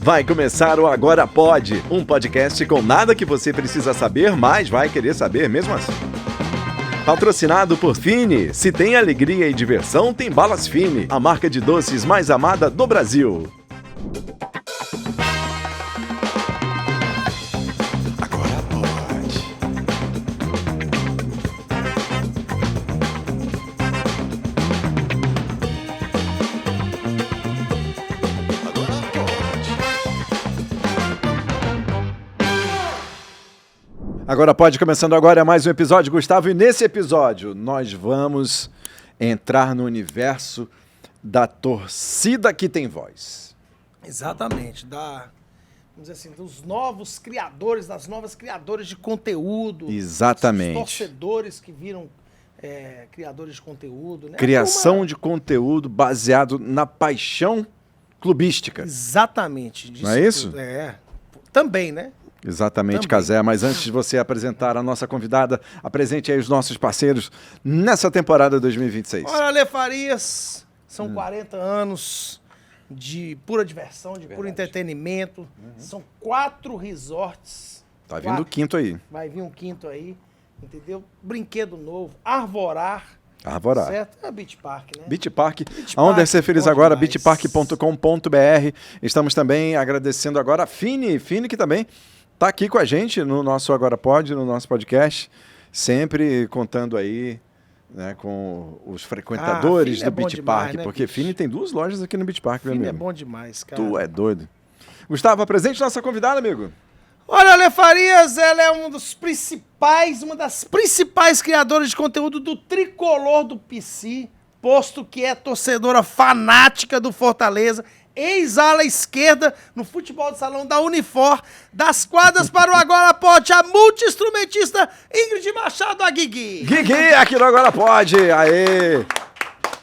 Vai começar o Agora Pode, um podcast com nada que você precisa saber, mas vai querer saber mesmo assim. Patrocinado por Fini. Se tem alegria e diversão, tem Balas Fini, a marca de doces mais amada do Brasil. Agora pode. Agora pode, começando agora mais um episódio, Gustavo, e nesse episódio nós vamos entrar no universo da torcida que tem voz. Exatamente, vamos dizer assim, dos novos criadores, das novas criadoras de conteúdo. Exatamente. Os torcedores que viram criadores de conteúdo, né? Criação de conteúdo baseado na paixão clubística. Exatamente. Não é isso? Também, né? Exatamente, Cazé. Mas antes de você apresentar a nossa convidada, apresente aí os nossos parceiros nessa temporada 2026. Olha, Ale Farias, são 40 anos de pura diversão, de puro entretenimento. São 4 resorts. Tá vindo o quinto aí. Vai vir um quinto aí, entendeu? Brinquedo novo, Arvorar. Arvorar. Certo? É Beach Park, né? Beach Park, Beach aonde é Park, ser feliz bom agora, demais. beachpark.com.br. Estamos também agradecendo agora a Fini que também está aqui com a gente no nosso Agora Pode, no nosso podcast, sempre contando aí, né, com os frequentadores do Beach demais, Park, né, porque bicho? Fini tem 2 lojas aqui no Beach Park, meu Fini amigo. é bom demais, cara. Tu é doido. Gustavo, apresente nossa convidada, amigo. Olha, Ale Farias, ela é uma das principais criadoras de conteúdo do tricolor do PC, posto que é torcedora fanática do Fortaleza, ex-ala esquerda no futebol de salão da Unifor, das quadras para o Agora Pode, a multi-instrumentista Ingrid Machado, a Guigui. Guigui, aqui no Agora Pode. Aê!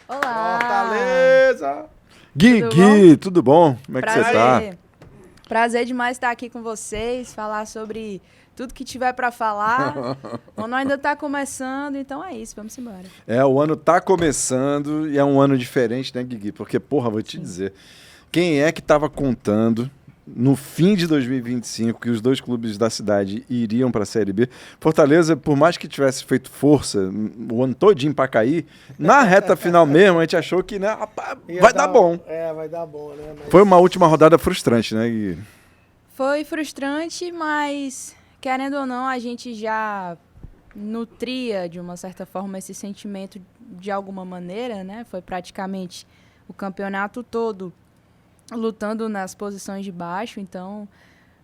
Olá! Fortaleza! Guigui, tudo bom? Como é que você tá? Prazer demais estar aqui com vocês, falar sobre tudo que tiver pra falar. O ano ainda tá começando, então é isso, vamos embora. O ano tá começando e é um ano diferente, né, Guigui? Porque, porra, vou te dizer, quem é que tava contando no fim de 2025 que os 2 clubes da cidade iriam para a Série B? Fortaleza, por mais que tivesse feito força o ano todinho para cair, na reta final mesmo a gente achou que, né, vai dar bom. Vai dar bom, né? Mas... Foi uma última rodada frustrante, né, Gui? Foi frustrante, mas querendo ou não, a gente já nutria de uma certa forma esse sentimento de alguma maneira, né? Foi praticamente o campeonato todo lutando nas posições de baixo, então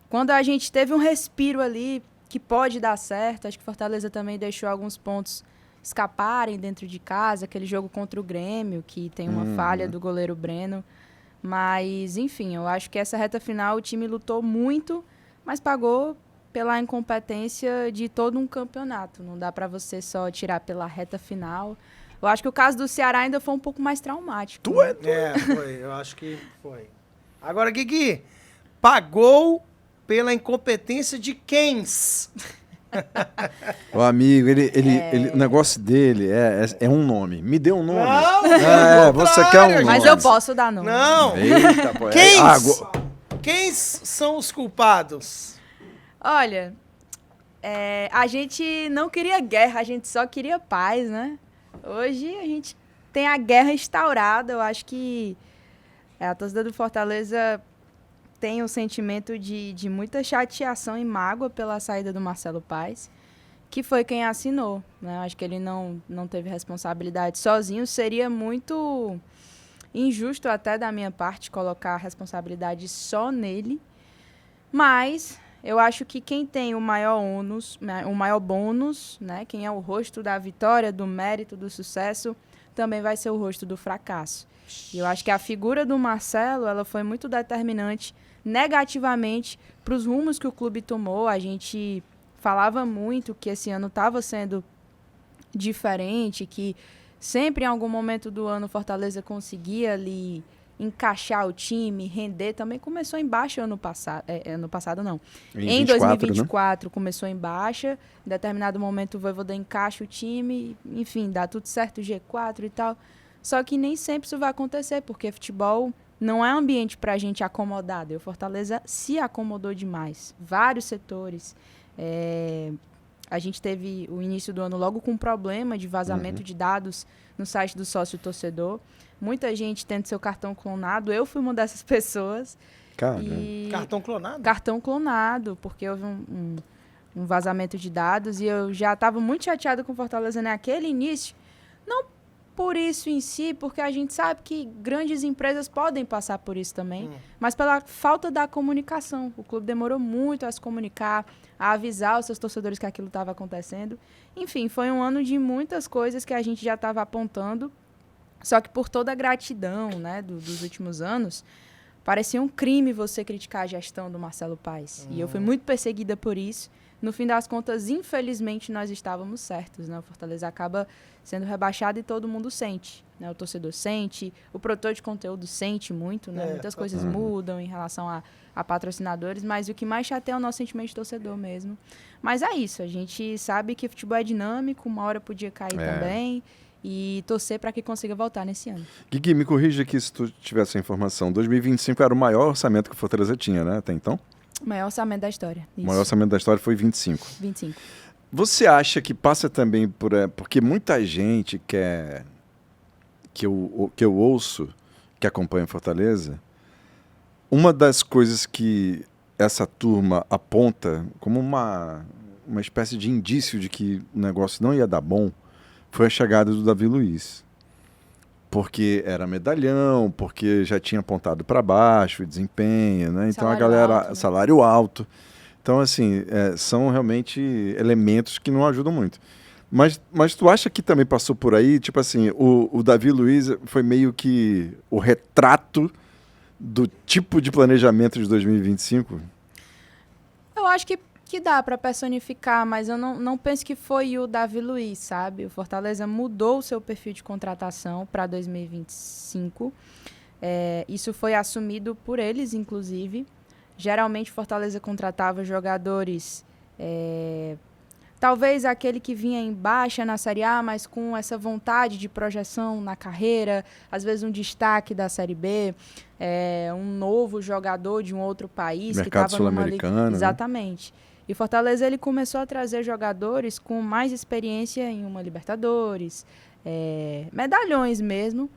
quando a gente teve um respiro ali que pode dar certo, acho que Fortaleza também deixou alguns pontos escaparem dentro de casa, aquele jogo contra o Grêmio, que tem uma falha do goleiro Breno, mas enfim, eu acho que essa reta final o time lutou muito, mas pagou pela incompetência de todo um campeonato, não dá para você só tirar pela reta final. Eu acho que o caso do Ceará ainda foi um pouco mais traumático. Foi, eu acho que foi. Agora, Guigui, pagou pela incompetência de quem? O amigo, o negócio dele é um nome. Me dê um nome. Não, você quer um nome. Mas eu posso dar nome. Não. Eita, pô. Quem são os culpados? Olha, a gente não queria guerra, a gente só queria paz, né? Hoje a gente tem a guerra instaurada. Eu acho que a torcida do Fortaleza tem um sentimento de muita chateação e mágoa pela saída do Marcelo Paes, que foi quem assinou, né? Eu acho que ele não teve responsabilidade sozinho. Seria muito injusto até da minha parte colocar a responsabilidade só nele, mas eu acho que quem tem o maior ônus, o maior bônus, né? Quem é o rosto da vitória, do mérito, do sucesso, também vai ser o rosto do fracasso. E eu acho que a figura do Marcelo, ela foi muito determinante negativamente para os rumos que o clube tomou. A gente falava muito que esse ano estava sendo diferente, que sempre em algum momento do ano o Fortaleza conseguia ali encaixar o time, render. Também começou em baixa ano passado. Ano passado não. Em 2024, né? Começou em baixa. Em determinado momento o Vojvoda encaixa o time. Enfim, dá tudo certo, G4 e tal. Só que nem sempre isso vai acontecer, porque futebol não é ambiente para a gente acomodado. E o Fortaleza se acomodou demais. Vários setores. A gente teve o início do ano logo com um problema de vazamento de dados no site do sócio-torcedor. Muita gente tendo seu cartão clonado. Eu fui uma dessas pessoas. Cartão clonado? Cartão clonado, porque houve um vazamento de dados. E eu já estava muito chateada com o Fortaleza naquele início. Não por isso em si, porque a gente sabe que grandes empresas podem passar por isso também, mas pela falta da comunicação. O clube demorou muito a se comunicar, a avisar os seus torcedores que aquilo estava acontecendo. Enfim, foi um ano de muitas coisas que a gente já estava apontando, só que por toda a gratidão, né, dos últimos anos, parecia um crime você criticar a gestão do Marcelo Paes. E eu fui muito perseguida por isso. No fim das contas, infelizmente, nós estávamos certos, né? O Fortaleza acaba sendo rebaixado e todo mundo sente, né? O torcedor sente, o produtor de conteúdo sente muito, né? Muitas coisas mudam em relação a patrocinadores, mas o que mais chateia é o nosso sentimento de torcedor mesmo. Mas é isso, a gente sabe que futebol é dinâmico, uma hora podia cair também, e torcer para que consiga voltar nesse ano. Gui, me corrija aqui se tu tivesse a informação. 2025 era o maior orçamento que o Fortaleza tinha, né? Até então? O maior orçamento da história. Isso. O maior orçamento da história foi 25. 25. Você acha que passa também por... porque muita gente que eu ouço, que acompanha o Fortaleza, uma das coisas que essa turma aponta como uma espécie de indício de que o negócio não ia dar bom foi a chegada do Davi Luiz. Porque era medalhão, porque já tinha apontado para baixo o desempenho, né? Então Salário a galera... alto, né? Salário alto. Então, assim, são realmente elementos que não ajudam muito. Mas tu acha que também passou por aí? Tipo assim, o Davi Luiz foi meio que o retrato do tipo de planejamento de 2025? Eu acho que dá para personificar, mas eu não penso que foi o Davi Luiz, sabe? O Fortaleza mudou o seu perfil de contratação para 2025. Isso foi assumido por eles, inclusive. Geralmente, Fortaleza contratava jogadores... talvez aquele que vinha em baixa na Série A, mas com essa vontade de projeção na carreira, às vezes um destaque da Série B, um novo jogador de um outro país. Mercado que estava sul-americano. Exatamente. Né? E Fortaleza ele começou a trazer jogadores com mais experiência em uma Libertadores, medalhões mesmo,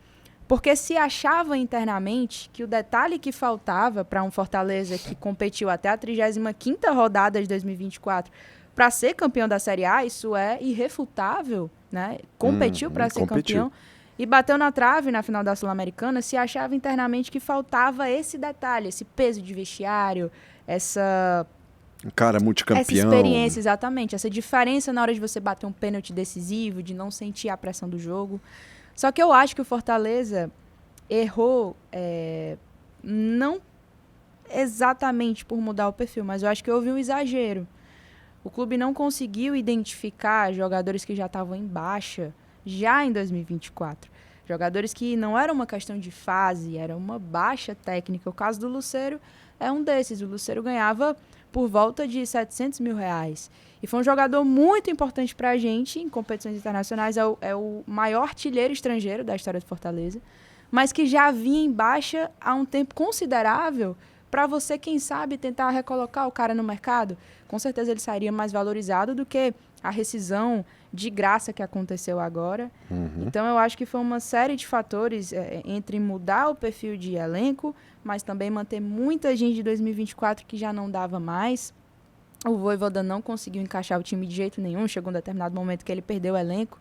porque se achava internamente que o detalhe que faltava para um Fortaleza que competiu até a 35ª rodada de 2024 para ser campeão da Série A, isso é irrefutável, né? Competiu para ser campeão e bateu na trave na final da Sul-Americana, se achava internamente que faltava esse detalhe, esse peso de vestiário, um cara multicampeão. Essa experiência, exatamente. Essa diferença na hora de você bater um pênalti decisivo, de não sentir a pressão do jogo. Só que eu acho que o Fortaleza errou, não exatamente por mudar o perfil, mas eu acho que houve um exagero. O clube não conseguiu identificar jogadores que já estavam em baixa já em 2024. Jogadores que não era uma questão de fase, era uma baixa técnica. O caso do Lucero é um desses. O Lucero ganhava por volta de R$700 mil. E foi um jogador muito importante para a gente em competições internacionais. É o maior artilheiro estrangeiro da história do Fortaleza, mas que já vinha em baixa há um tempo considerável para você, quem sabe, tentar recolocar o cara no mercado. Com certeza ele sairia mais valorizado do que a rescisão de graça que aconteceu agora. Então eu acho que foi uma série de fatores entre mudar o perfil de elenco, mas também manter muita gente de 2024 que já não dava mais. O Vojvoda não conseguiu encaixar o time de jeito nenhum, chegou um determinado momento que ele perdeu o elenco.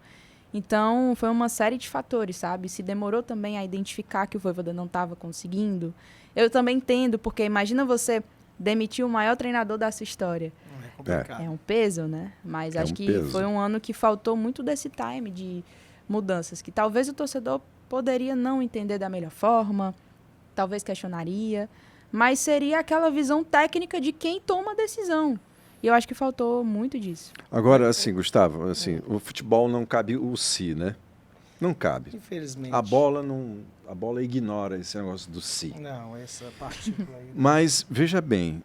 Então foi uma série de fatores, sabe? Se demorou também a identificar que o Vojvoda não estava conseguindo. Eu também entendo, porque imagina você demitir o maior treinador da sua história. É complicado. É um peso, né? Mas acho que foi um ano que faltou muito desse time de mudanças, que talvez o torcedor poderia não entender da melhor forma, talvez questionaria, mas seria aquela visão técnica de quem toma a decisão. E eu acho que faltou muito disso. Agora, assim, Gustavo, assim, o futebol não cabe o si, né? Não cabe. Infelizmente. A bola ignora esse negócio do si. Não, essa partícula aí. Mas, veja bem,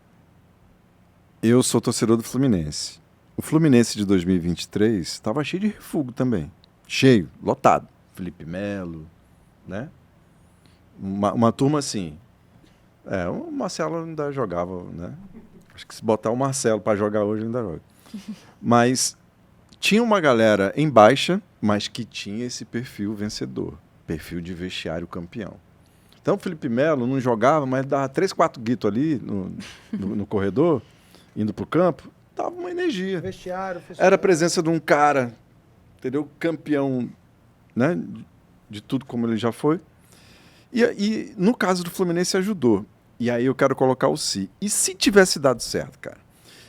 eu sou torcedor do Fluminense. O Fluminense de 2023 estava cheio de refúgio também. Cheio, lotado. Felipe Melo, né? Uma turma assim. O Marcelo ainda jogava, né? Acho que se botar o Marcelo para jogar hoje, ainda joga. Mas tinha uma galera em baixa, mas que tinha esse perfil vencedor. Perfil de vestiário campeão. Então o Felipe Melo não jogava, mas dava 3, 4 guitos ali no corredor, indo pro campo, dava uma energia. Vestiário, Era a presença de um cara, entendeu? Campeão, né? De tudo como ele já foi. E no caso do Fluminense ajudou. E aí eu quero colocar o se. E se tivesse dado certo, cara?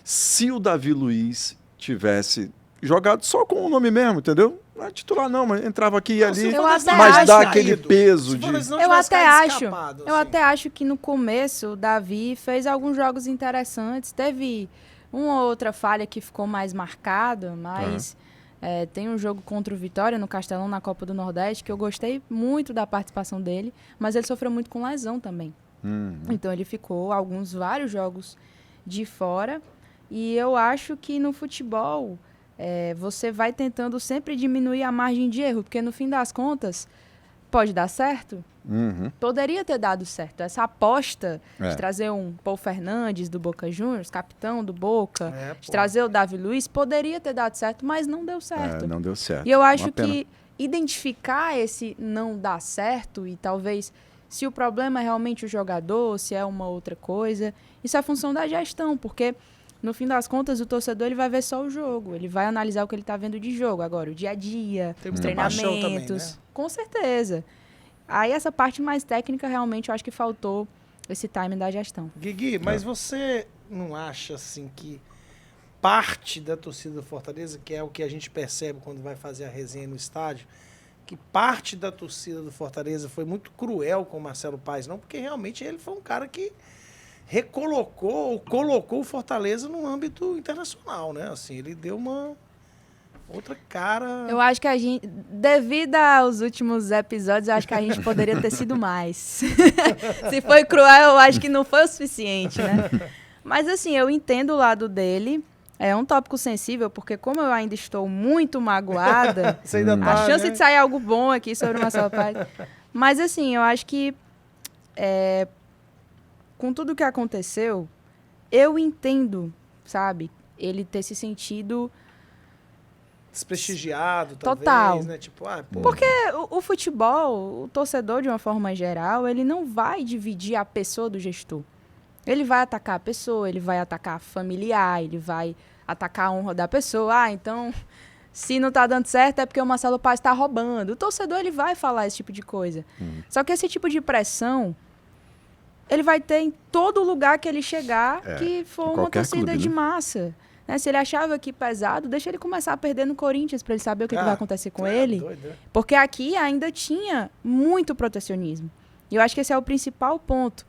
Se o Davi Luiz tivesse jogado só com o nome mesmo, entendeu? Não é titular não, mas entrava aqui e ali, mas dá aquele peso de... Eu até acho que no começo o Davi fez alguns jogos interessantes. Teve uma ou outra falha que ficou mais marcada, mas tem um jogo contra o Vitória no Castelão, na Copa do Nordeste, que eu gostei muito da participação dele, mas ele sofreu muito com lesão também. Então ele ficou vários jogos de fora. E eu acho que no futebol você vai tentando sempre diminuir a margem de erro, porque no fim das contas pode dar certo. Poderia ter dado certo. Essa aposta de trazer um Paul Fernandes do Boca Juniors, capitão do Boca, de trazer o Davi Luiz, poderia ter dado certo, mas não deu certo. Não deu certo. E eu acho que identificar esse não dar certo e talvez... Se o problema é realmente o jogador, se é uma outra coisa, isso é função da gestão, porque no fim das contas o torcedor ele vai ver só o jogo, ele vai analisar o que ele está vendo de jogo. Agora, o dia a dia, os treinamentos, também, né? Com certeza. Aí essa parte mais técnica realmente eu acho que faltou esse timing da gestão. Guigui, mas você não acha assim que parte da torcida do Fortaleza, que é o que a gente percebe quando vai fazer a resenha no estádio, que parte da torcida do Fortaleza foi muito cruel com o Marcelo Paes, não, porque realmente ele foi um cara que colocou o Fortaleza no âmbito internacional, né? Assim, ele deu uma outra cara... Eu acho que a gente, devido aos últimos episódios, eu acho que a gente poderia ter sido mais. Se foi cruel, eu acho que não foi o suficiente, né? Mas assim, eu entendo o lado dele. É um tópico sensível, porque como eu ainda estou muito magoada, a chance de sair algo bom aqui sobre o Marcelo Paes. Mas assim, eu acho que com tudo o que aconteceu, eu entendo, sabe? Ele ter se sentido... desprestigiado, total. Talvez, né? Tipo, porque o futebol, o torcedor, de uma forma geral, ele não vai dividir a pessoa do gestor. Ele vai atacar a pessoa, ele vai atacar a familiar, ele vai atacar a honra da pessoa. Então, se não tá dando certo é porque o Marcelo Paes tá roubando. O torcedor, ele vai falar esse tipo de coisa. Só que esse tipo de pressão, ele vai ter em todo lugar que ele chegar, que for uma torcida clube, de massa. Né? Se ele achava que pesado, deixa ele começar a perder no Corinthians para ele saber o que vai acontecer com ele. Doido. Porque aqui ainda tinha muito protecionismo. E eu acho que esse é o principal ponto.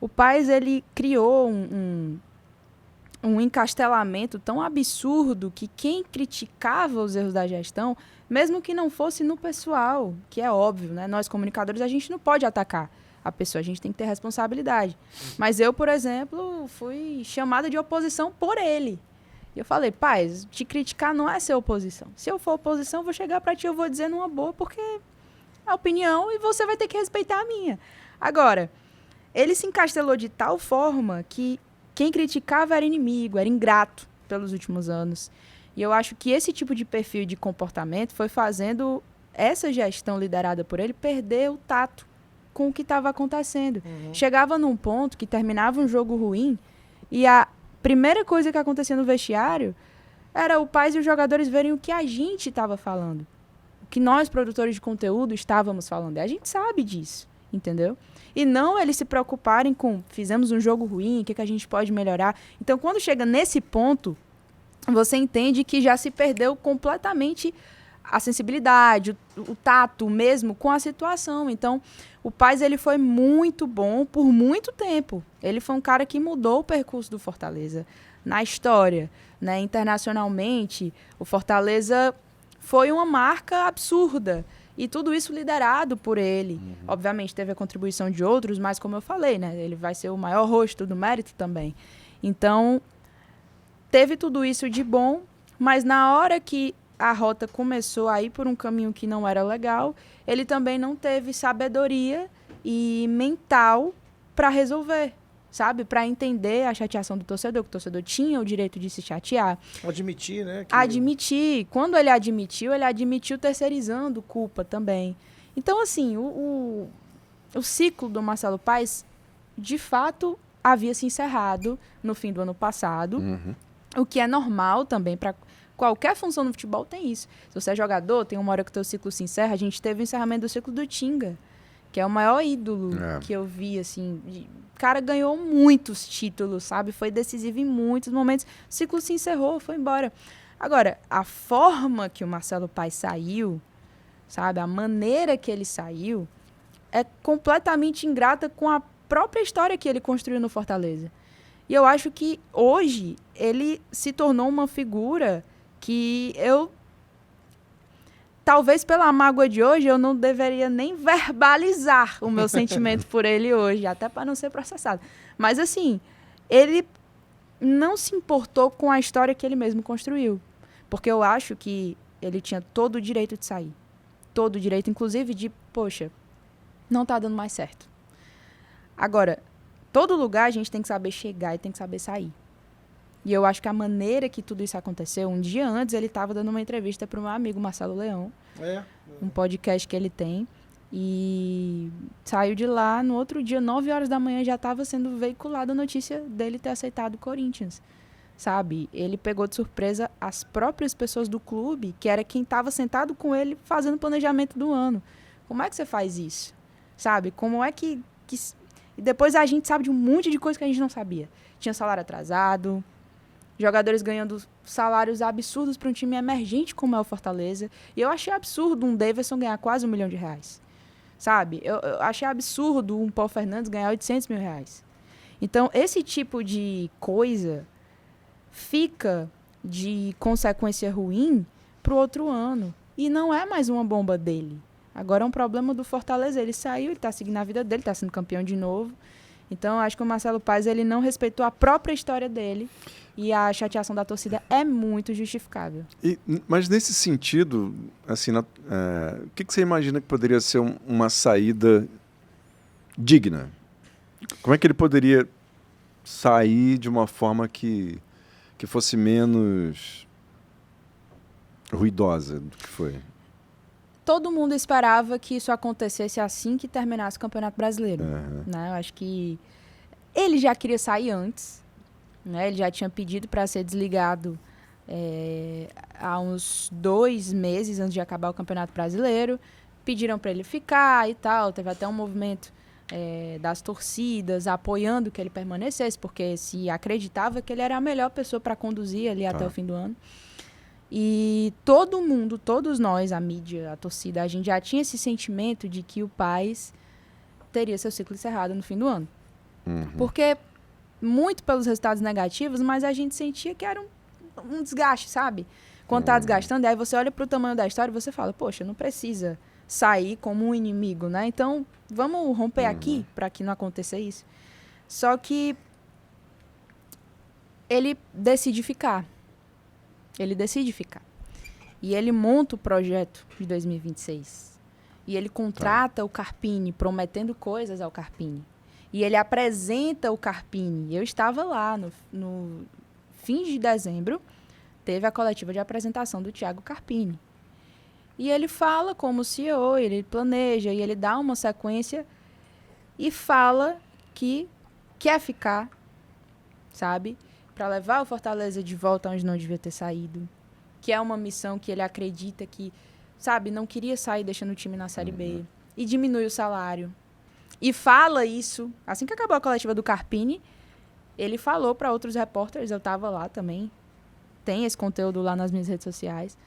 O Paes, ele criou um encastelamento tão absurdo que quem criticava os erros da gestão, mesmo que não fosse no pessoal, que é óbvio, né? Nós, comunicadores, a gente não pode atacar a pessoa, a gente tem que ter responsabilidade. Mas eu, por exemplo, fui chamada de oposição por ele. E eu falei, Paes, te criticar não é ser oposição. Se eu for oposição, eu vou chegar pra ti, eu vou dizer numa boa, porque é a opinião e você vai ter que respeitar a minha. Agora... ele se encastelou de tal forma que quem criticava era inimigo, era ingrato pelos últimos anos. E eu acho que esse tipo de perfil de comportamento foi fazendo essa gestão liderada por ele perder o tato com o que estava acontecendo. Chegava num ponto que terminava um jogo ruim e a primeira coisa que acontecia no vestiário era o Paes e os jogadores verem o que a gente estava falando. O que nós, produtores de conteúdo, estávamos falando. E a gente sabe disso, entendeu? E não eles se preocuparem com, fizemos um jogo ruim, o que a gente pode melhorar. Então, quando chega nesse ponto, você entende que já se perdeu completamente a sensibilidade, o tato mesmo com a situação. Então, o Paes, ele foi muito bom por muito tempo. Ele foi um cara que mudou o percurso do Fortaleza na história, né? Internacionalmente, o Fortaleza foi uma marca absurda. E tudo isso liderado por ele. Obviamente, teve a contribuição de outros, mas como eu falei, né, ele vai ser o maior rosto do mérito também. Então, teve tudo isso de bom, mas na hora que a rota começou a ir por um caminho que não era legal, ele também não teve sabedoria e mental para resolver, sabe? Para entender a chateação do torcedor, que o torcedor tinha o direito de se chatear. Admitir, né? Admitir. Quando ele admitiu terceirizando culpa também. Então, assim, o ciclo do Marcelo Paes, de fato, havia se encerrado no fim do ano passado, o que é normal também para qualquer função no futebol tem isso. Se você é jogador, tem uma hora que o teu ciclo se encerra. A gente teve o encerramento do ciclo do Tinga, que é o maior ídolo que eu vi, assim. O cara ganhou muitos títulos, sabe? Foi decisivo em muitos momentos. O ciclo se encerrou, foi embora. Agora, a forma que o Marcelo Paes saiu, sabe? A maneira que ele saiu é completamente ingrata com a própria história que ele construiu no Fortaleza. E eu acho que hoje ele se tornou uma figura que talvez pela mágoa de hoje, eu não deveria nem verbalizar o meu sentimento por ele hoje, até para não ser processado. Mas, assim, ele não se importou com a história que ele mesmo construiu. Porque eu acho que ele tinha todo o direito de sair. Todo o direito, inclusive, de, poxa, não tá dando mais certo. Agora, todo lugar a gente tem que saber chegar e tem que saber sair. E eu acho que a maneira que tudo isso aconteceu, um dia antes ele estava dando uma entrevista para o meu amigo Marcelo Leão, um podcast que ele tem, e saiu de lá, no outro dia, 9 horas da manhã, já estava sendo veiculada a notícia dele ter aceitado o Corinthians, sabe? Ele pegou de surpresa as próprias pessoas do clube, que era quem estava sentado com ele fazendo o planejamento do ano. Como é que você faz isso? Sabe? Como é que... E depois a gente sabe de um monte de coisa que a gente não sabia. Tinha salário atrasado, jogadores ganhando salários absurdos para um time emergente como é o Fortaleza. E eu achei absurdo um Davidson ganhar quase R$1 milhão. Sabe? Eu achei absurdo um Paulo Fernandes ganhar R$800 mil. Então, esse tipo de coisa fica de consequência ruim para o outro ano. E não é mais uma bomba dele. Agora é um problema do Fortaleza. Ele saiu, ele está seguindo a vida dele, está sendo campeão de novo. Então, eu acho que o Marcelo Paes, ele não respeitou a própria história dele. E a chateação da torcida é muito justificável. Mas nesse sentido, assim, o que você imagina que poderia ser uma saída digna? Como é que ele poderia sair de uma forma que fosse menos ruidosa do que foi? Todo mundo esperava que isso acontecesse assim que terminasse o Campeonato Brasileiro. Né? Eu acho que ele já queria sair antes. Né? Ele já tinha pedido para ser desligado há uns 2 meses antes de acabar o Campeonato Brasileiro. Pediram para ele ficar e tal. Teve até um movimento das torcidas apoiando que ele permanecesse, porque se acreditava que ele era a melhor pessoa para conduzir ali até o fim do ano. E todo mundo, todos nós, a mídia, a torcida, a gente já tinha esse sentimento de que o Paes teria seu ciclo encerrado no fim do ano. Porque, muito pelos resultados negativos, mas a gente sentia que era um desgaste, sabe? Quando tá desgastando, aí você olha pro tamanho da história e você fala, poxa, não precisa sair como um inimigo, né? Então, vamos romper aqui para que não aconteça isso. Só que ele decide ficar. E ele monta o projeto de 2026. E ele contrata o Carpini, prometendo coisas ao Carpini. E ele apresenta o Carpini. Eu estava lá no fim de dezembro, teve a coletiva de apresentação do Thiago Carpini. E ele fala como CEO, ele planeja, e ele dá uma sequência e fala que quer ficar, sabe? Para levar o Fortaleza de volta onde não devia ter saído, que é uma missão que ele acredita que, sabe, não queria sair deixando o time na Série B, e diminui o salário. E fala isso, assim que acabou a coletiva do Carpini, ele falou para outros repórteres, eu estava lá também, tem esse conteúdo lá nas minhas redes sociais,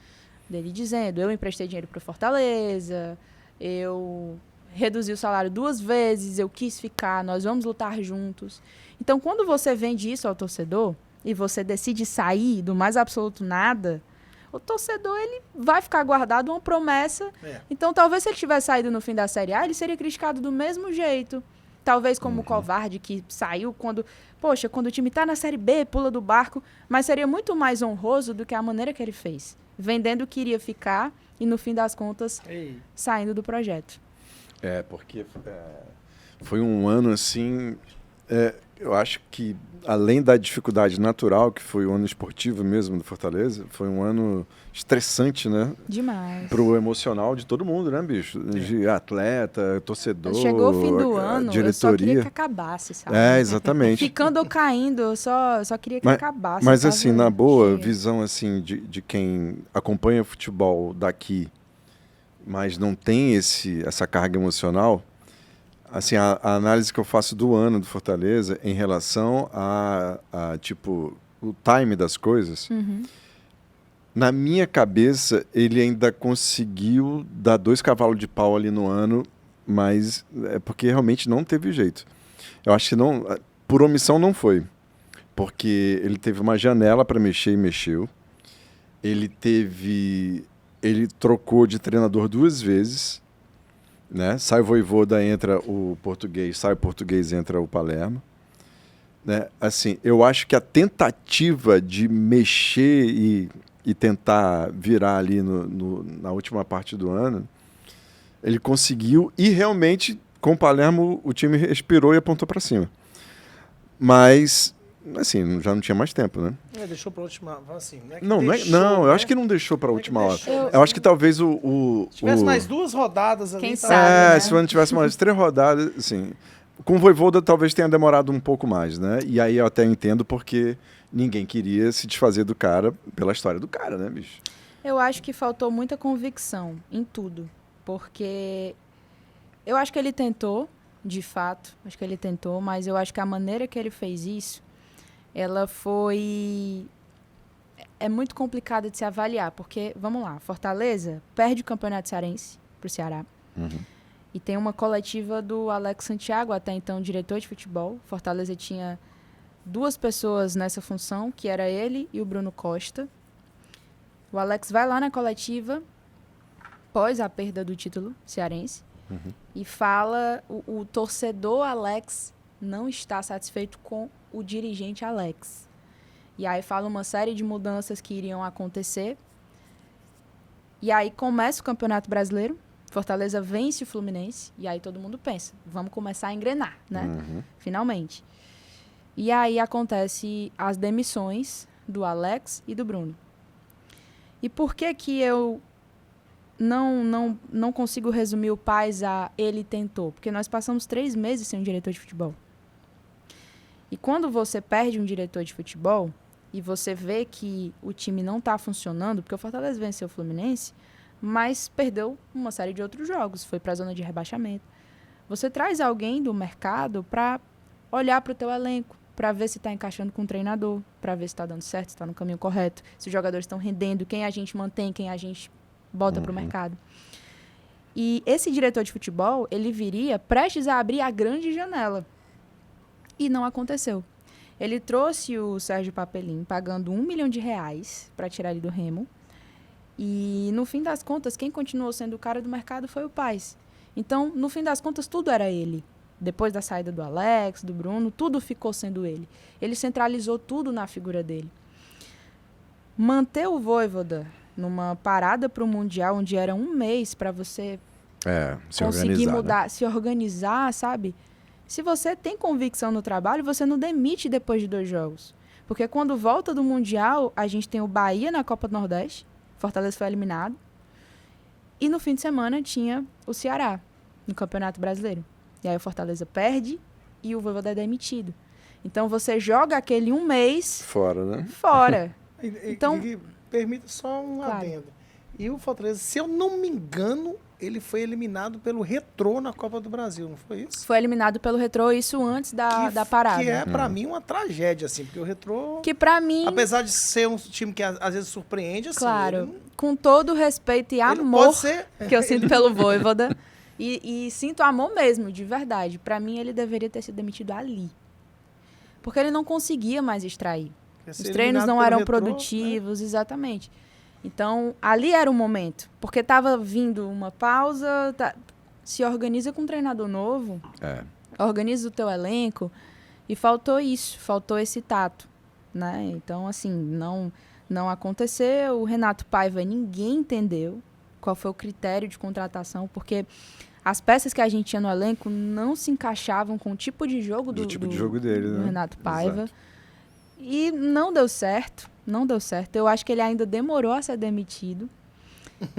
dele dizendo, eu emprestei dinheiro para o Fortaleza, eu reduzi o salário 2 vezes, eu quis ficar, nós vamos lutar juntos. Então, quando você vende isso ao torcedor e você decide sair do mais absoluto nada, o torcedor ele vai ficar guardado uma promessa. Então, talvez se ele tivesse saído no fim da Série A, ele seria criticado do mesmo jeito. Talvez como o covarde que saiu quando o time está na Série B, pula do barco, mas seria muito mais honroso do que a maneira que ele fez. Vendendo que iria ficar e, no fim das contas, saindo do projeto. Porque Foi um ano, assim, eu acho que, além da dificuldade natural, que foi o ano esportivo mesmo do Fortaleza, foi um ano estressante, né? Demais. Pro emocional de todo mundo, né, bicho? De atleta, torcedor, Chegou o fim do ano, diretoria. eu só queria que acabasse, sabe? Exatamente. Ficando ou caindo, eu só queria que acabasse. Mas assim, na boa, chega. visão assim de quem acompanha futebol daqui, mas não tem essa carga emocional, assim, a análise que eu faço do ano do Fortaleza em relação a tipo, o time das coisas, na minha cabeça, ele ainda conseguiu dar 2 cavalos de pau ali no ano, mas é porque realmente não teve jeito. Eu acho que não, por omissão não foi, porque ele teve uma janela para mexer e mexeu. Ele trocou de treinador 2 vezes, né? Sai o Vojvoda, entra o português, sai o português, entra o Palermo, né? Assim, eu acho que a tentativa de mexer e tentar virar ali na última parte do ano, ele conseguiu e realmente, com o Palermo, o time respirou e apontou para cima. Mas, assim, já não tinha mais tempo, né? Deixou para a última, assim, né? Eu acho que não deixou para a última hora. Eu acho que talvez se tivesse mais 2 rodadas ali... Quem sabe, né? Se o ano tivesse mais 3 rodadas, assim... Com o Vojvoda talvez tenha demorado um pouco mais, né? E aí eu até entendo porque ninguém queria se desfazer do cara pela história do cara, né, bicho? Eu acho que faltou muita convicção em tudo. Porque eu acho que ele tentou, de fato, mas eu acho que a maneira que ele fez isso, ela foi... É muito complicada de se avaliar, porque, vamos lá, Fortaleza perde o Campeonato Cearense pro Ceará. E tem uma coletiva do Alex Santiago, até então diretor de futebol. Fortaleza tinha 2 pessoas nessa função, que era ele e o Bruno Costa. O Alex vai lá na coletiva, após a perda do título cearense, e fala, o torcedor Alex não está satisfeito com o dirigente Alex. E aí fala uma série de mudanças que iriam acontecer. E aí começa o Campeonato Brasileiro, Fortaleza vence o Fluminense, e aí todo mundo pensa, vamos começar a engrenar, né? Finalmente. E aí acontece as demissões do Alex e do Bruno. E por que que eu não consigo resumir o Paz a ele tentou? Porque nós passamos 3 meses sem um diretor de futebol. E quando você perde um diretor de futebol, e você vê que o time não está funcionando, porque o Fortaleza venceu o Fluminense, mas perdeu uma série de outros jogos, foi para a zona de rebaixamento. Você traz alguém do mercado para olhar para o teu elenco, para ver se está encaixando com o treinador, para ver se está dando certo, se está no caminho correto, se os jogadores estão rendendo, quem a gente mantém, quem a gente bota para o mercado. E esse diretor de futebol, ele viria prestes a abrir a grande janela. E não aconteceu. Ele trouxe o Sérgio Papelim pagando R$1 milhão para tirar ele do Remo. E, no fim das contas, quem continuou sendo o cara do mercado foi o Paz. Então, no fim das contas, tudo era ele. Depois da saída do Alex, do Bruno, tudo ficou sendo ele. Ele centralizou tudo na figura dele. Manter o Vojvoda numa parada para o Mundial, onde era 1 mês para você conseguir mudar, né? Se organizar, sabe? Se você tem convicção no trabalho, você não demite depois de 2 jogos. Porque quando volta do Mundial, a gente tem o Bahia na Copa do Nordeste, Fortaleza foi eliminado. E no fim de semana tinha o Ceará no Campeonato Brasileiro. E aí o Fortaleza perde e o Vojvoda é demitido. Então você joga aquele 1 mês... Fora, né? Fora. Então, permita só um adendo. E o Fortaleza, se eu não me engano, ele foi eliminado pelo Retrô na Copa do Brasil, não foi isso? Foi eliminado pelo Retrô, isso antes da parada. Que é, pra mim, uma tragédia, assim, porque o Retrô... Que pra mim... Apesar de ser um time que às vezes surpreende, assim... Claro, com todo o respeito e amor que eu sinto pelo Vojvoda, e sinto amor mesmo, de verdade. Pra mim, ele deveria ter sido demitido ali. Porque ele não conseguia mais extrair. Os treinos não eram produtivos, né? Exatamente. Então, ali era o momento. Porque estava vindo uma pausa, se organiza com um treinador novo, organiza o teu elenco, e faltou isso, faltou esse tato, né? Então, assim, não aconteceu. O Renato Paiva, ninguém entendeu qual foi o critério de contratação, porque as peças que a gente tinha no elenco não se encaixavam com o tipo de jogo Do tipo de jogo dele, do né? Renato Paiva. Exato. E não deu certo, não deu certo. Eu acho que ele ainda demorou a ser demitido.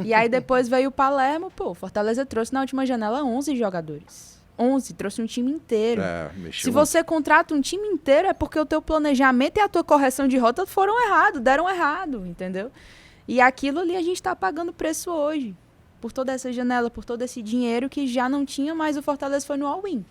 E aí depois veio o Palermo, pô, o Fortaleza trouxe na última janela 11 jogadores. 11, trouxe um time inteiro. Mexeu Se você contrata um time inteiro, é porque o teu planejamento e a tua correção de rota foram errados, deram errado, entendeu? E aquilo ali a gente tá pagando preço hoje. Por toda essa janela, por todo esse dinheiro que já não tinha mais, o Fortaleza foi no all-in.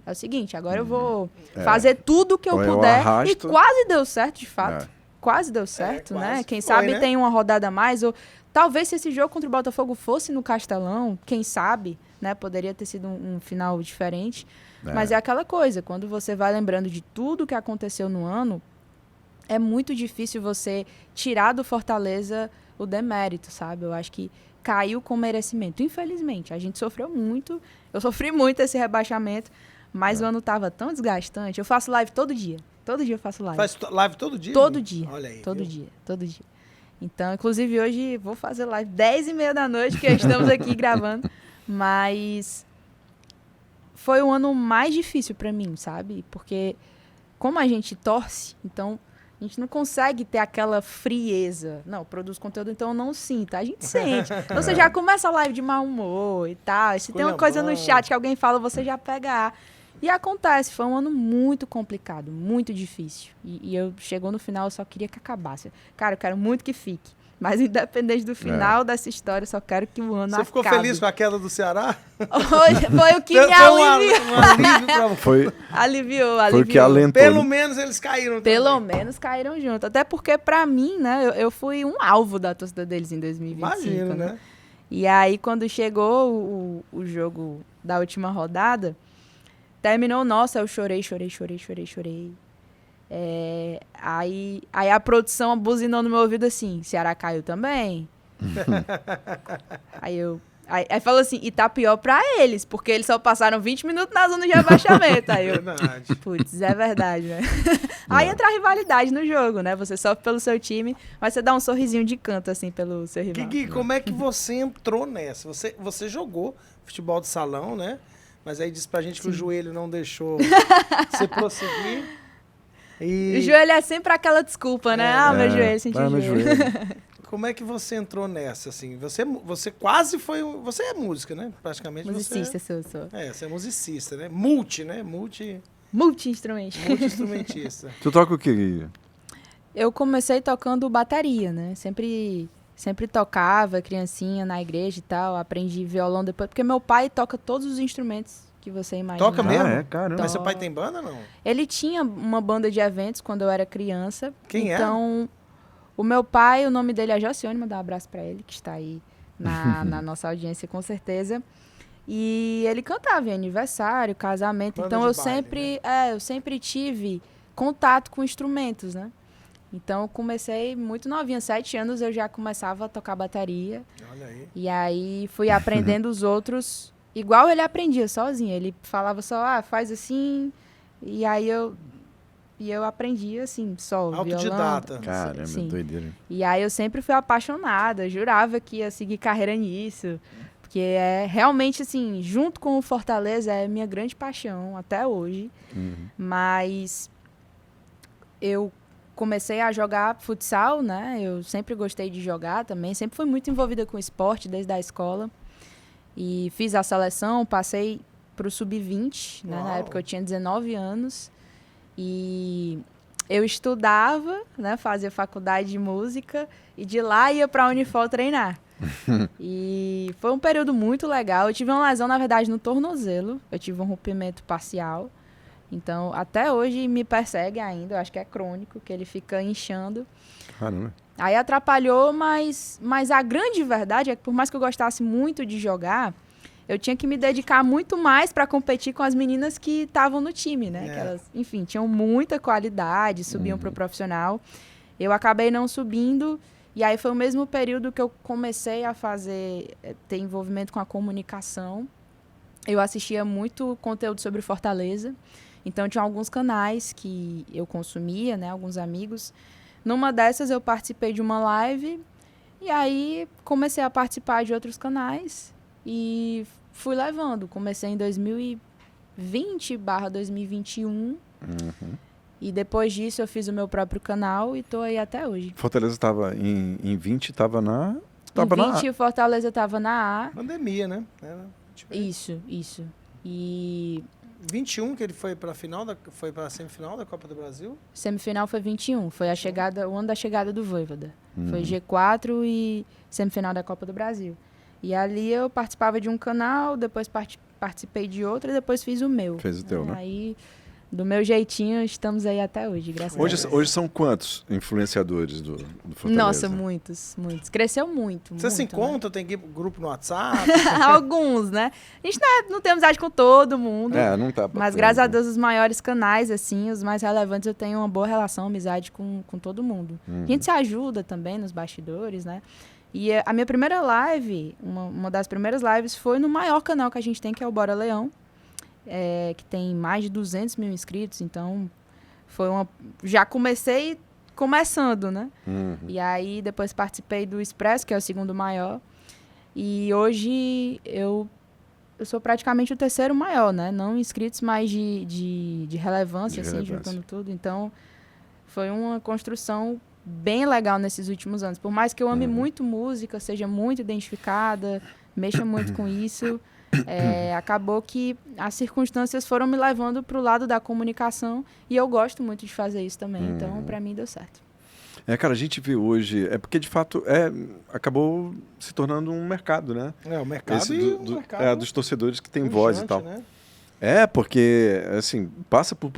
É o seguinte, agora eu vou fazer tudo o que eu Ou eu puder. arrasto. E quase deu certo, de fato. É. Quase deu certo, quase né? Quem foi, sabe né? tem uma rodada a mais. Ou talvez se esse jogo contra o Botafogo fosse no Castelão, quem sabe, né? Poderia ter sido um final diferente. Mas é aquela coisa, quando você vai lembrando de tudo que aconteceu no ano, é muito difícil você tirar do Fortaleza o demérito, sabe? Eu acho que caiu com merecimento. Infelizmente, a gente sofreu muito. Eu sofri muito esse rebaixamento, mas o ano tava tão desgastante. Eu faço live todo dia. Todo dia eu faço live. Faz live todo dia? Todo viu? dia. Olha aí. Todo viu? dia, todo dia. Então, inclusive, hoje vou fazer live 10h30 da noite, que estamos aqui gravando. Mas foi o ano mais difícil pra mim, sabe? Porque como a gente torce, então a gente não consegue ter aquela frieza. Não, produz conteúdo, então eu não sinto. A gente sente. Então você já começa a live de mau humor e tal. E se tem uma coisa no chat que alguém fala, você já pega a... E acontece, foi um ano muito complicado, muito difícil. E eu chegou no final, eu só queria que acabasse. Cara, eu quero muito que fique. Mas independente do final dessa história, eu só quero que o ano Você ficou acabe. feliz com a queda do Ceará? Foi o que me Foi aliviou. um alívio pra você. Foi Aliviou. o que alentou. Pelo menos eles caíram Pelo também. menos caíram junto. Até porque, pra mim, né, eu fui um alvo da torcida deles em 2025. Imagino, né? E aí, quando chegou o jogo da última rodada, terminou, nossa, eu chorei. Aí a produção buzinou no meu ouvido assim, Ceará caiu também? Aí falou assim, e tá pior pra eles, porque eles só passaram 20 minutos na zona de rebaixamento. Aí eu, Verdade. putz, é verdade, né? Aí entra a rivalidade no jogo, né? Você sofre pelo seu time, mas você dá um sorrisinho de canto, assim, pelo seu rival. Gui, como é que você entrou nessa? Você jogou futebol de salão, né? Mas aí disse pra gente que o joelho não deixou você prosseguir. O joelho é sempre aquela desculpa, né? Meu joelho, senti o meu joelho. Como é que você entrou nessa, assim? Você quase foi... Você é música, né? Praticamente Musicista, você sou. você é musicista, né? Multi-instrumento. Multi-instrumentista. Tu toca o quê? Eu comecei tocando bateria, né? Sempre tocava, criancinha, na igreja e tal. Aprendi violão depois, porque meu pai toca todos os instrumentos que você imagina. Toca mesmo? Caramba. Mas seu pai tem banda, não? Ele tinha uma banda de eventos quando eu era criança. Quem Então, o meu pai, o nome dele é Jocione, mandar um abraço pra ele, que está aí na nossa audiência, com certeza. E ele cantava em aniversário, casamento. Banda Então, de eu baile, sempre tive contato com instrumentos, né? Então, eu comecei muito novinha, 7 anos eu já começava a tocar bateria. Olha aí. E aí, fui aprendendo os outros, igual ele aprendia sozinho. Ele falava só, faz assim, e aí eu aprendi assim, só Autodidata. violão. Caramba, Sim. doideira. E aí eu sempre fui apaixonada, jurava que ia seguir carreira nisso, porque é realmente assim, junto com o Fortaleza é minha grande paixão até hoje. Mas eu comecei a jogar futsal, né? Eu sempre gostei de jogar também, sempre fui muito envolvida com esporte desde a escola. E fiz a seleção, passei pro sub-20, né? Na época eu tinha 19 anos. E eu estudava, né? Fazia faculdade de música e de lá ia pra Unifor treinar. E foi um período muito legal. Eu tive uma lesão, na verdade, no tornozelo. Eu tive um rompimento parcial. Então, até hoje me persegue ainda. Eu acho que é crônico, que ele fica inchando. Caramba. Aí atrapalhou, mas a grande verdade é que por mais que eu gostasse muito de jogar, eu tinha que me dedicar muito mais para competir com as meninas que estavam no time, né? Que elas, enfim, tinham muita qualidade, subiam para o profissional. Eu acabei não subindo, e aí foi o mesmo período que eu comecei a ter envolvimento com a comunicação. Eu assistia muito conteúdo sobre Fortaleza, então tinha alguns canais que eu consumia, né? Alguns amigos. Numa dessas eu participei de uma live e aí comecei a participar de outros canais e fui levando. Comecei em 2020/2021. E depois disso eu fiz o meu próprio canal e tô aí até hoje. Fortaleza estava em 20, estava na... Em 20, o Fortaleza tava na A. Pandemia, né? Isso. E 21, que ele foi pra semifinal da Copa do Brasil. semifinal foi 21. Foi o ano da chegada do Vojvoda. Foi G4 e semifinal da Copa do Brasil. E ali eu participava de um canal, depois participei de outro e depois fiz o meu. Fez o teu, né? Aí, do meu jeitinho, estamos aí até hoje, graças a Deus. Hoje são quantos influenciadores do Fortaleza? Nossa, muitos. Cresceu muito. Você se muito, encontra, tem grupo no WhatsApp? Alguns, né? A gente não tem amizade com todo mundo. Não tá. Mas graças a Deus, os maiores canais, assim, os mais relevantes, eu tenho uma boa relação, amizade com todo mundo. A gente se ajuda também nos bastidores, né? E a minha primeira live, uma das primeiras lives, foi no maior canal que a gente tem, que é o Bora Leão, que tem mais de 200 mil inscritos. Então, já comecei começando, né? E aí, depois participei do Expresso, que é o segundo maior. E hoje, eu sou praticamente o terceiro maior, né? Não inscritos, mas de relevância, assim, juntando tudo. Então, foi uma construção bem legal nesses últimos anos. Por mais que eu ame muito música, seja muito identificada, mexa muito com isso, acabou que as circunstâncias foram me levando para o lado da comunicação e eu gosto muito de fazer isso também. Então, para mim, deu certo. Cara, a gente vê hoje... É porque, de fato, acabou se tornando um mercado, né? O mercado dos torcedores que têm voz e tal. Né? Porque, assim, passa por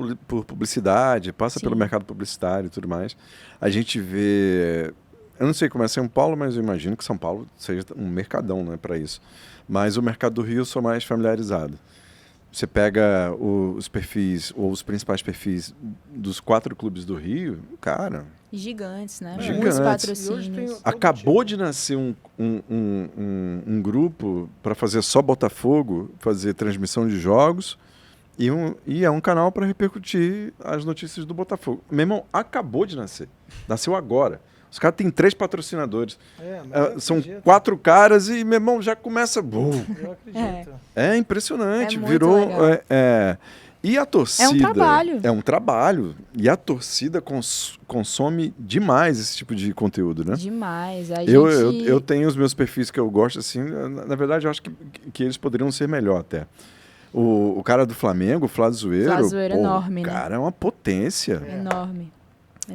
publicidade, passa Sim. pelo mercado publicitário e tudo mais. A gente vê... Eu não sei como é São Paulo, mas eu imagino que São Paulo seja um mercadão, né, para isso. Mas o mercado do Rio eu sou mais familiarizado. Você pega os perfis, ou os principais perfis dos 4 clubes do Rio, cara... Gigantes, né? Gigantes. Muitos patrocínios. Acabou de nascer um grupo para fazer só Botafogo, fazer transmissão de jogos, e é um canal para repercutir as notícias do Botafogo. Meu irmão, acabou de nascer. Nasceu agora. Os caras têm 3 patrocinadores. São 4 caras e, meu irmão, já começa... Eu acredito. É impressionante. É muito Virou... legal. E a torcida... É um trabalho. É um trabalho. E a torcida consome demais esse tipo de conteúdo, né? Demais. Eu tenho os meus perfis que eu gosto, assim... Na verdade, eu acho que eles poderiam ser melhor até. O cara do Flamengo, o Flávio Zoeiro... enorme, o né? cara é uma potência. Enorme.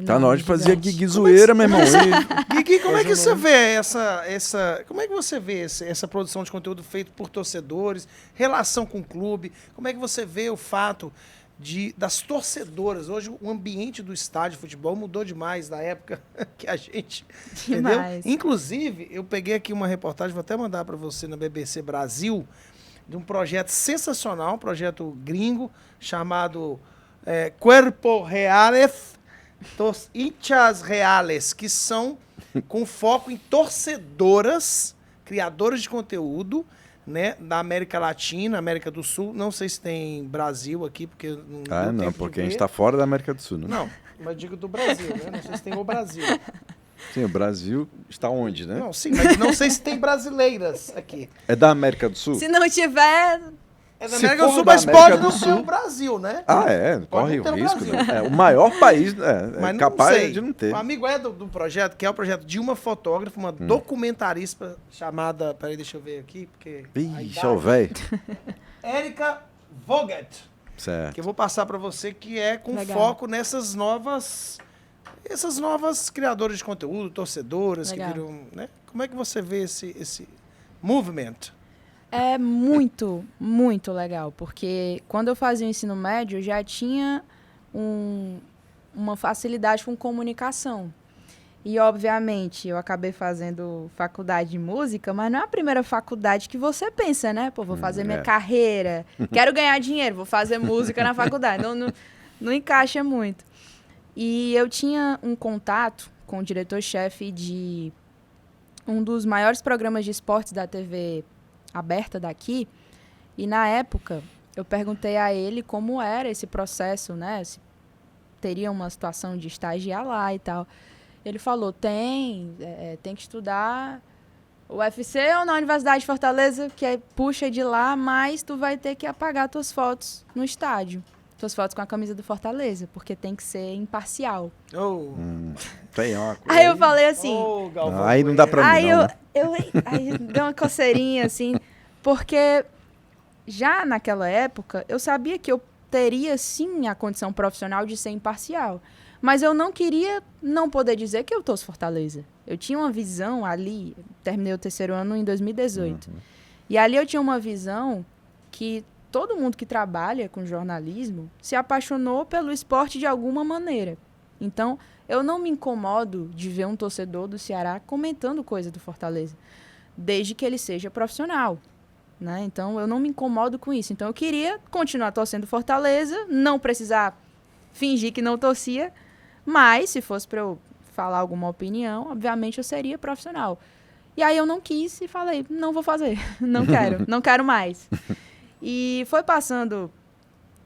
Tá na hora de fazer a gigante. Guigui Zoeira, meu irmão. Guigui, como é que você vê como é que você vê essa produção de conteúdo feito por torcedores, relação com o clube? Como é que você vê o fato das torcedoras? Hoje o ambiente do estádio de futebol mudou demais da época que a gente... Entendeu? Inclusive, eu peguei aqui uma reportagem, vou até mandar para você na BBC Brasil, de um projeto sensacional, um projeto gringo, chamado Cuerpo Reales, Hinchas Reales, que são com foco em torcedoras, criadoras de conteúdo, né, da América Latina, América do Sul. Não sei se tem Brasil aqui, porque não deu Não, tempo porque de a gente ver. tá fora da América do Sul, né? Não, mas digo do Brasil, né? Não sei se tem o Brasil. Sim, o Brasil está onde, né? Não, sim, mas não sei se tem brasileiras aqui. É da América do Sul? Se não tiver... É da Se América do for Sul, da mas América pode do não ter Sul- o Brasil, né? Corre não ter o o risco, Brasil. né? O maior país Mas não capaz sei. de não ter. O amigo do projeto, que é o projeto de uma fotógrafa, uma documentarista chamada... Peraí, deixa eu ver aqui, porque... a Ixi, idade- ó, velho. Erika Vogt, Certo. que eu vou passar para você, que é com Legal. foco nessas novas criadoras de conteúdo, torcedoras, Legal. que viram... Né? Como é que você vê esse movimento? É muito, muito legal, porque quando eu fazia o ensino médio, eu já tinha uma facilidade com comunicação. E, obviamente, eu acabei fazendo faculdade de música, mas não é a primeira faculdade que você pensa, né? Pô, vou fazer minha carreira, quero ganhar dinheiro, vou fazer música na faculdade. Não encaixa muito. E eu tinha um contato com o diretor-chefe de um dos maiores programas de esportes da TV aberta daqui, e na época eu perguntei a ele como era esse processo, né? Se teria uma situação de estagiar lá e tal. Ele falou, tem que estudar o UFC ou na Universidade de Fortaleza, que puxa de lá, mas tu vai ter que apagar tuas fotos no estádio. Tuas fotos com a camisa do Fortaleza, porque tem que ser imparcial. Tem uma coisa. Aí eu falei assim... Não, aí não dá pra mim, Aí não, né? aí deu uma coceirinha, assim, porque já naquela época, eu sabia que eu teria, sim, a condição profissional de ser imparcial. Mas eu não queria não poder dizer que eu torço Fortaleza. Eu tinha uma visão ali, terminei o terceiro ano em 2018. E ali eu tinha uma visão que todo mundo que trabalha com jornalismo se apaixonou pelo esporte de alguma maneira. Então, eu não me incomodo de ver um torcedor do Ceará comentando coisa do Fortaleza, desde que ele seja profissional, né? Então, eu não me incomodo com isso. Então, eu queria continuar torcendo Fortaleza, não precisar fingir que não torcia, mas se fosse para eu falar alguma opinião, obviamente eu seria profissional. E aí eu não quis e falei, não vou fazer, não quero mais. E foi passando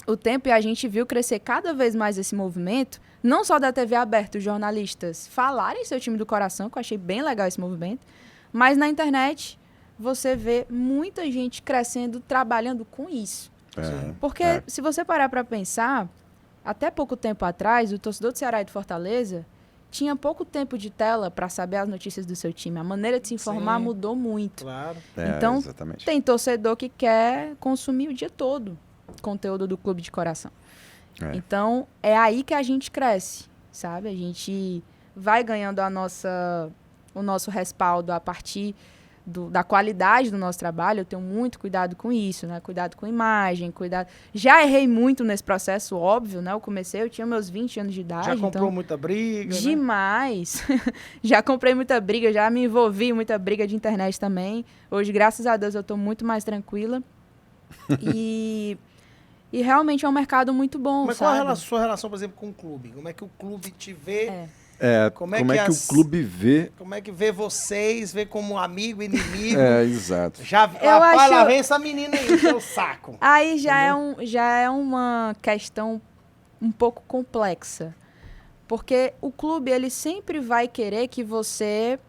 o tempo e a gente viu crescer cada vez mais esse movimento, não só da TV aberta, os jornalistas falarem seu time do coração, que eu achei bem legal esse movimento, mas na internet você vê muita gente crescendo, trabalhando com isso. Porque se você parar para pensar, até pouco tempo atrás, o torcedor do Ceará e do Fortaleza tinha pouco tempo de tela para saber as notícias do seu time. A maneira de se informar mudou muito. Claro. Então, exatamente. tem torcedor que quer consumir o dia todo conteúdo do clube de coração. Então, é aí que a gente cresce, sabe? A gente vai ganhando o nosso respaldo a partir da qualidade do nosso trabalho. Eu tenho muito cuidado com isso, né? Cuidado com imagem, cuidado... Já errei muito nesse processo, óbvio, né? Eu tinha meus 20 anos de idade. Já comprou muita briga, demais. Né? Já comprei muita briga, já me envolvi em muita briga de internet também. Hoje, graças a Deus, eu tô muito mais tranquila. E realmente é um mercado muito bom, Mas sabe? qual é a sua relação, por exemplo, com o clube? Como é que o clube te vê? Como é que o clube vê? Como é que vê vocês, vê como amigo, inimigo? Exato. Lá vem essa menina aí, seu saco. Aí já é uma questão um pouco complexa. Porque o clube, ele sempre vai querer que você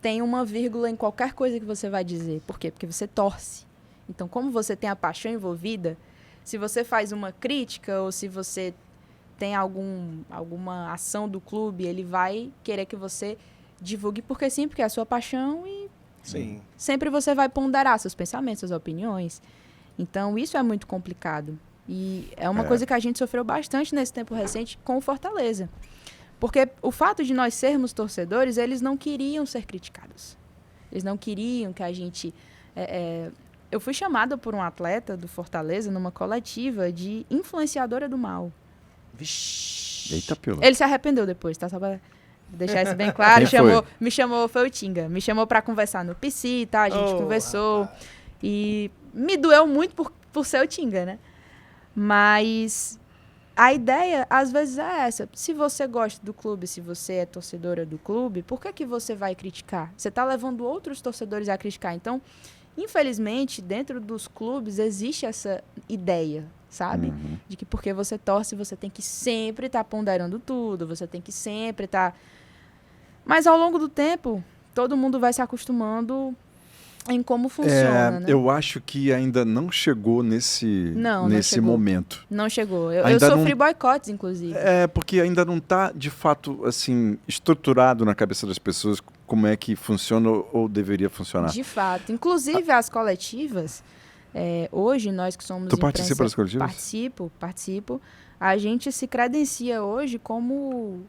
tenha uma vírgula em qualquer coisa que você vai dizer. Por quê? Porque você torce. Então, como você tem a paixão envolvida, se você faz uma crítica ou se você tem alguma ação do clube, ele vai querer que você divulgue porque sim, porque é a sua paixão e sempre você vai ponderar seus pensamentos, suas opiniões. Então, isso é muito complicado. E é uma coisa que a gente sofreu bastante nesse tempo recente com o Fortaleza. Porque o fato de nós sermos torcedores, eles não queriam ser criticados. Eles não queriam que a gente... Eu fui chamada por um atleta do Fortaleza numa coletiva de influenciadora do mal. Vixe. Eita, pila. Ele se arrependeu depois, tá? Só pra deixar isso bem claro. Me chamou, foi o Tinga. Me chamou pra conversar no PC, tá? A gente conversou. Rapaz. E me doeu muito por ser o Tinga, né? Mas a ideia, às vezes, é essa. Se você gosta do clube, se você é torcedora do clube, por que você vai criticar? Você tá levando outros torcedores a criticar. Então, infelizmente, dentro dos clubes existe essa ideia, sabe? De que porque você torce, você tem que sempre estar ponderando tudo, você tem que sempre estar... Mas ao longo do tempo, todo mundo vai se acostumando em como funciona, né? Eu acho que ainda não chegou nesse momento. Não chegou. Eu sofri boicotes, inclusive. Porque ainda não está, de fato, assim, estruturado na cabeça das pessoas como é que funciona ou deveria funcionar. De fato. Inclusive, as coletivas... hoje, nós que somos Tu participa das coletivas? Participo. A gente se credencia hoje como...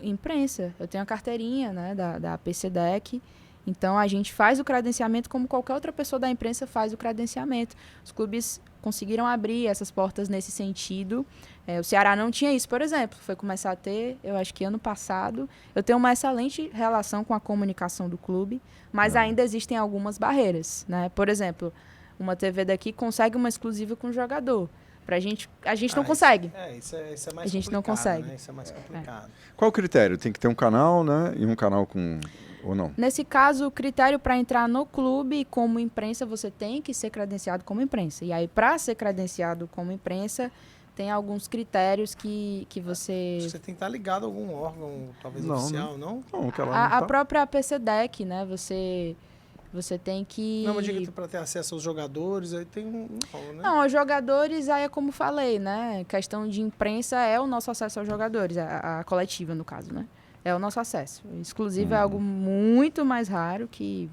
Imprensa. Eu tenho a carteirinha, né, da PCDEC. Então, a gente faz o credenciamento como qualquer outra pessoa da imprensa faz o credenciamento. Os clubes conseguiram abrir essas portas nesse sentido. O Ceará não tinha isso, por exemplo. Foi começar a ter, eu acho que ano passado. Eu tenho uma excelente relação com a comunicação do clube, mas ainda existem algumas barreiras, né? Por exemplo... Uma TV daqui consegue uma exclusiva com o jogador. A gente não consegue. Isso é mais a gente não consegue. Né? Isso é mais complicado. Qual o critério? Tem que ter um canal, né? E um canal com... Ou não? Nesse caso, o critério para entrar no clube como imprensa, você tem que ser credenciado como imprensa. E aí, para ser credenciado como imprensa, tem alguns critérios que você... Você tem que estar ligado a algum órgão, talvez Não, oficial, não? Não, que ela não A tá. própria PCDEC, né? Você tem que... Não, mas diga para ter acesso aos jogadores, aí tem um... Não, né? Não, os jogadores, aí é como falei, né? Questão de imprensa é o nosso acesso aos jogadores, a coletiva, no caso, né? É o nosso acesso. Exclusivo é algo muito mais raro que...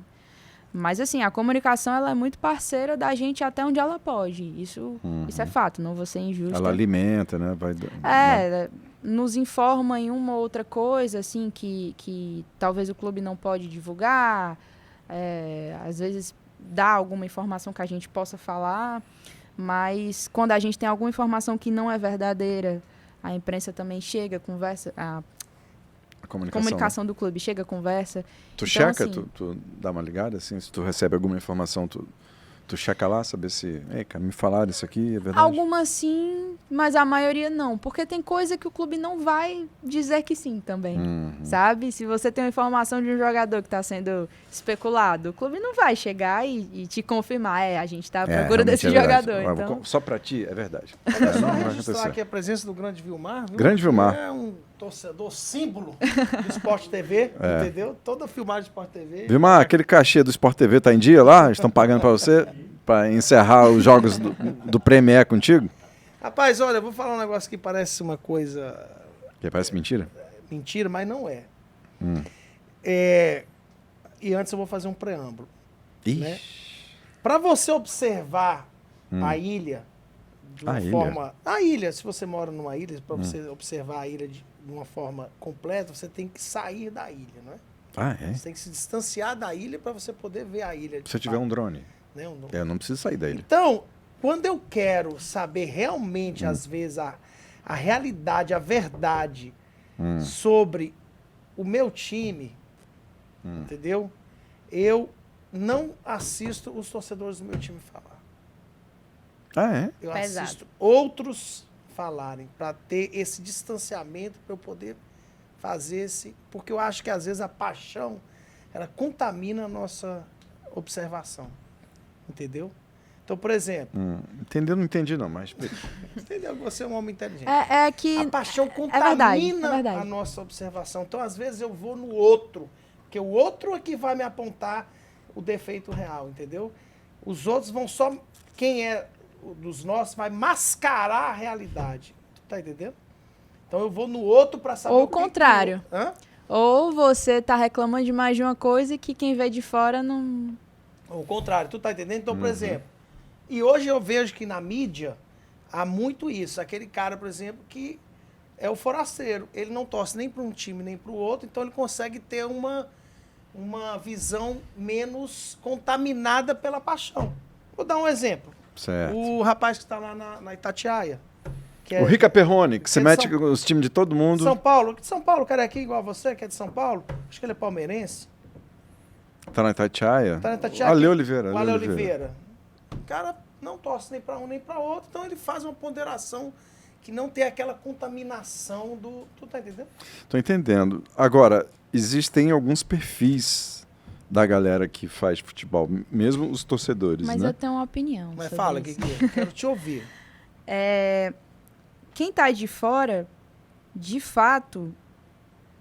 Mas, assim, a comunicação, ela é muito parceira da gente até onde ela pode. Isso é fato, não vou ser injusta. Ela alimenta, né? Vai, Nos informa em uma ou outra coisa, assim, que talvez o clube não pode divulgar. Às vezes dá alguma informação que a gente possa falar, mas quando a gente tem alguma informação que não é verdadeira, a imprensa também chega, conversa, a comunicação do clube chega, conversa. Tu Então, checa, assim, tu dá uma ligada, assim, se tu recebe alguma informação, tu checa lá, saber se, cara, me falaram isso aqui, é verdade? algumas sim, mas a maioria não, porque tem coisa que o clube não vai dizer que sim também, sabe? Se você tem uma informação de um jogador que está sendo especulado, o clube não vai chegar e te confirmar, a gente está à procura realmente desse é verdade. jogador. Então... Só pra ti, é verdade. Olha só, Não vai registrar acontecer. aqui a presença do Grande Vilmar. Viu? Grande Vilmar. É um torcedor símbolo do Sport TV, entendeu? Toda filmagem do Sport TV. Vilmar, aquele cachê do Sport TV tá em dia lá? Eles estão pagando pra você? Pra encerrar os jogos do Premier contigo? Rapaz, olha, eu vou falar um negócio que parece uma coisa Que parece mentira? mentira, mas não é. E antes eu vou fazer um preâmbulo. Ixi. Né? Para você observar a ilha de uma forma... A ilha, se você mora numa ilha, para você observar a ilha de uma forma completa, você tem que sair da ilha, não é? Ah, é? Você tem que se distanciar da ilha para você poder ver a ilha. Se eu tiver um drone, Né? eu não preciso sair da ilha. Então, quando eu quero saber realmente, às vezes, a realidade, a verdade sobre o meu time, entendeu? Eu não assisto os torcedores do meu time falar. Ah, é? Eu Pesado. assisto outros falarem para ter esse distanciamento, para eu poder fazer esse... Porque eu acho que, às vezes, a paixão, ela contamina a nossa observação. Entendeu? Então, por exemplo... Entendeu? Não entendi não, mas... Entendeu? Você é um homem inteligente. É que... A paixão é verdade. contamina a nossa observação. Então, às vezes, eu vou no outro, porque o outro é que vai me apontar o defeito real, entendeu? Os outros vão só... Quem é dos nossos vai mascarar a realidade. Tu tá entendendo? Então, eu vou no outro para saber Ou o o que contrário. que... Hã? Ou você tá reclamando de mais de uma coisa e que quem vê de fora não... Ou o contrário, tu tá entendendo? Então, por exemplo, e hoje eu vejo que na mídia há muito isso. Aquele cara, por exemplo, que é o forasteiro. Ele não torce nem para um time nem para o outro, então ele consegue ter uma visão menos contaminada pela paixão. Vou dar um exemplo. Certo. O rapaz que está lá na Itatiaia. Que é O Rica Perrone, que você é de mete São- os times de todo mundo. São Paulo. De São Paulo, o cara é aqui igual a você, que é de São Paulo. Acho que ele é palmeirense. Tá na Itatiaia. Tá na Itatiaia. Ale Oliveira. O Ale Oliveira. O cara não torce nem para um nem para outro, então ele faz uma ponderação que não tem aquela contaminação do... Tu tá entendendo? Tô entendendo. Agora, existem alguns perfis da galera que faz futebol, mesmo os torcedores, Mas né? eu tenho uma opinião. Mas sobre fala, isso. Guigui, eu quero te ouvir. Quem tá de fora, de fato,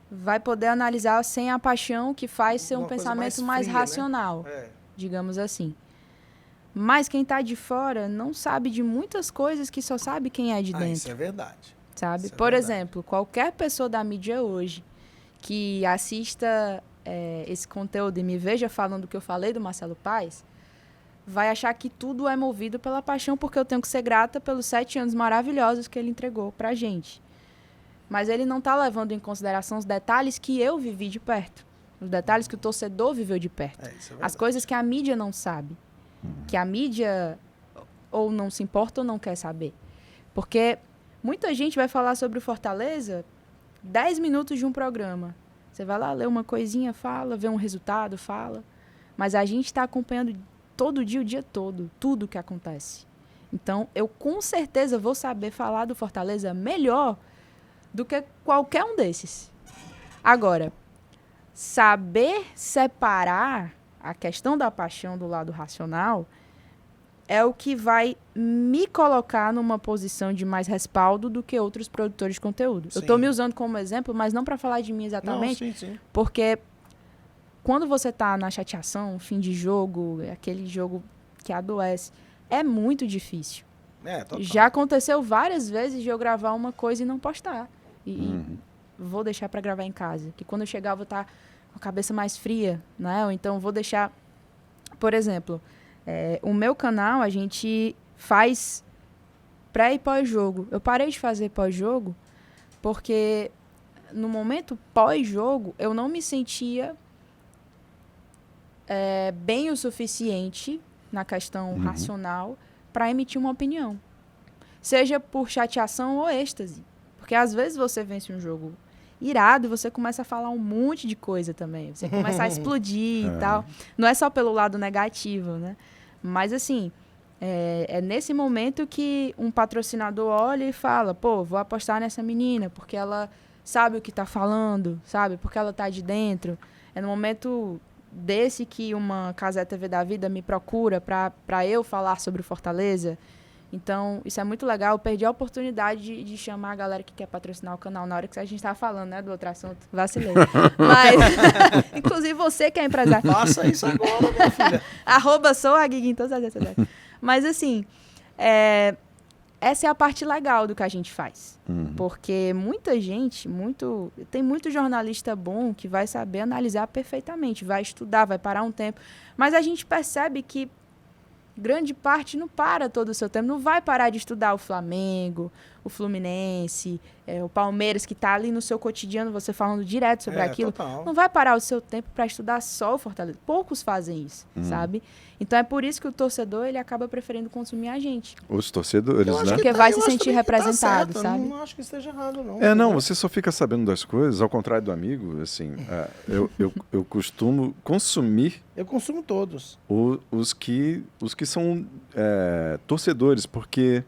vai poder analisar sem a paixão que faz ser um Uma coisa pensamento mais mais fria, né? racional, É. digamos assim. Mas quem tá de fora não sabe de muitas coisas que só sabe quem é de Ah, dentro. isso é verdade. Sabe? Isso é Por verdade. exemplo, qualquer pessoa da mídia hoje que assista esse conteúdo e me veja falando o que eu falei do Marcelo Paes, vai achar que tudo é movido pela paixão, porque eu tenho que ser grata pelos 7 anos maravilhosos que ele entregou pra gente. Mas ele não tá levando em consideração os detalhes que eu vivi de perto. Os detalhes que o torcedor viveu de perto. É, isso é As verdade. coisas que a mídia não sabe. Que a mídia ou não se importa ou não quer saber. Porque muita gente vai falar sobre o Fortaleza 10 minutos de um programa. Você vai lá, lê uma coisinha, fala, vê um resultado, fala. Mas a gente está acompanhando todo dia, o dia todo, tudo que acontece. Então, eu com certeza vou saber falar do Fortaleza melhor do que qualquer um desses. Agora, saber separar a questão da paixão do lado racional é o que vai me colocar numa posição de mais respaldo do que outros produtores de conteúdo. Sim. Eu tô me usando como exemplo, mas não para falar de mim exatamente, Não, sim. porque quando você tá na chateação, fim de jogo, aquele jogo que adoece, é muito difícil. Total. Já aconteceu várias vezes de eu gravar uma coisa e não postar. E vou deixar para gravar em casa. Que quando eu chegar eu vou estar com a cabeça mais fria, né? Ou então vou deixar... Por exemplo, o meu canal a gente faz pré e pós-jogo. Eu parei de fazer pós-jogo porque no momento pós-jogo eu não me sentia bem o suficiente na questão racional para emitir uma opinião. Seja por chateação ou êxtase. Porque às vezes você vence um jogo irado e você começa a falar um monte de coisa também. Você começa a explodir e tal. Não é só pelo lado negativo, né? Mas assim, é nesse momento que um patrocinador olha e fala, pô, vou apostar nessa menina porque ela sabe o que tá falando, sabe? Porque ela tá de dentro. É no momento desse que uma Cazé TV da vida me procura para eu falar sobre o Fortaleza. Então, isso é muito legal. Eu perdi a oportunidade de chamar a galera que quer patrocinar o canal na hora que a gente estava falando, né, do outro assunto. Vacilei. Mas, inclusive, você que é empresário. Faça isso agora, minha filha. @souaguig em todas as redes sociais. Mas, assim, essa é a parte legal do que a gente faz. Porque muita gente, tem muito jornalista bom que vai saber analisar perfeitamente, vai estudar, vai parar um tempo. Mas a gente percebe que grande parte não para todo o seu tempo, não vai parar de estudar o Flamengo, o Fluminense, o Palmeiras, que está ali no seu cotidiano, você falando direto sobre aquilo. Total. Não vai parar o seu tempo para estudar só o Fortaleza. Poucos fazem isso, sabe? Então é por isso que o torcedor ele acaba preferindo consumir a gente. Os torcedores, né? Porque vai se sentir representado, certo, sabe? Não acho que esteja errado, não. Não, você só fica sabendo das coisas, ao contrário do amigo, assim, eu costumo consumir Eu consumo todos. os que são torcedores, porque,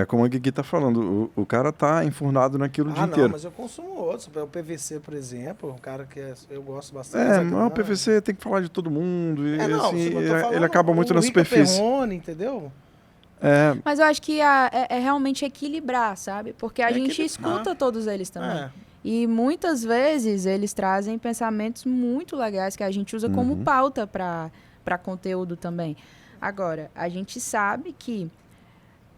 como a Guigui tá falando, o cara tá enfurnado naquilo o dia inteiro. Mas eu consumo outros. O PVC, por exemplo, um cara que eu gosto bastante. Mas o PVC tem que falar de todo mundo, e não, assim, eu tô falando, ele acaba muito na o Rica superfície. Perrone, entendeu? Mas eu acho que é realmente equilibrar, sabe? Porque a gente escuta todos eles também. E muitas vezes eles trazem pensamentos muito legais que a gente usa como pauta para conteúdo também. Agora, a gente sabe que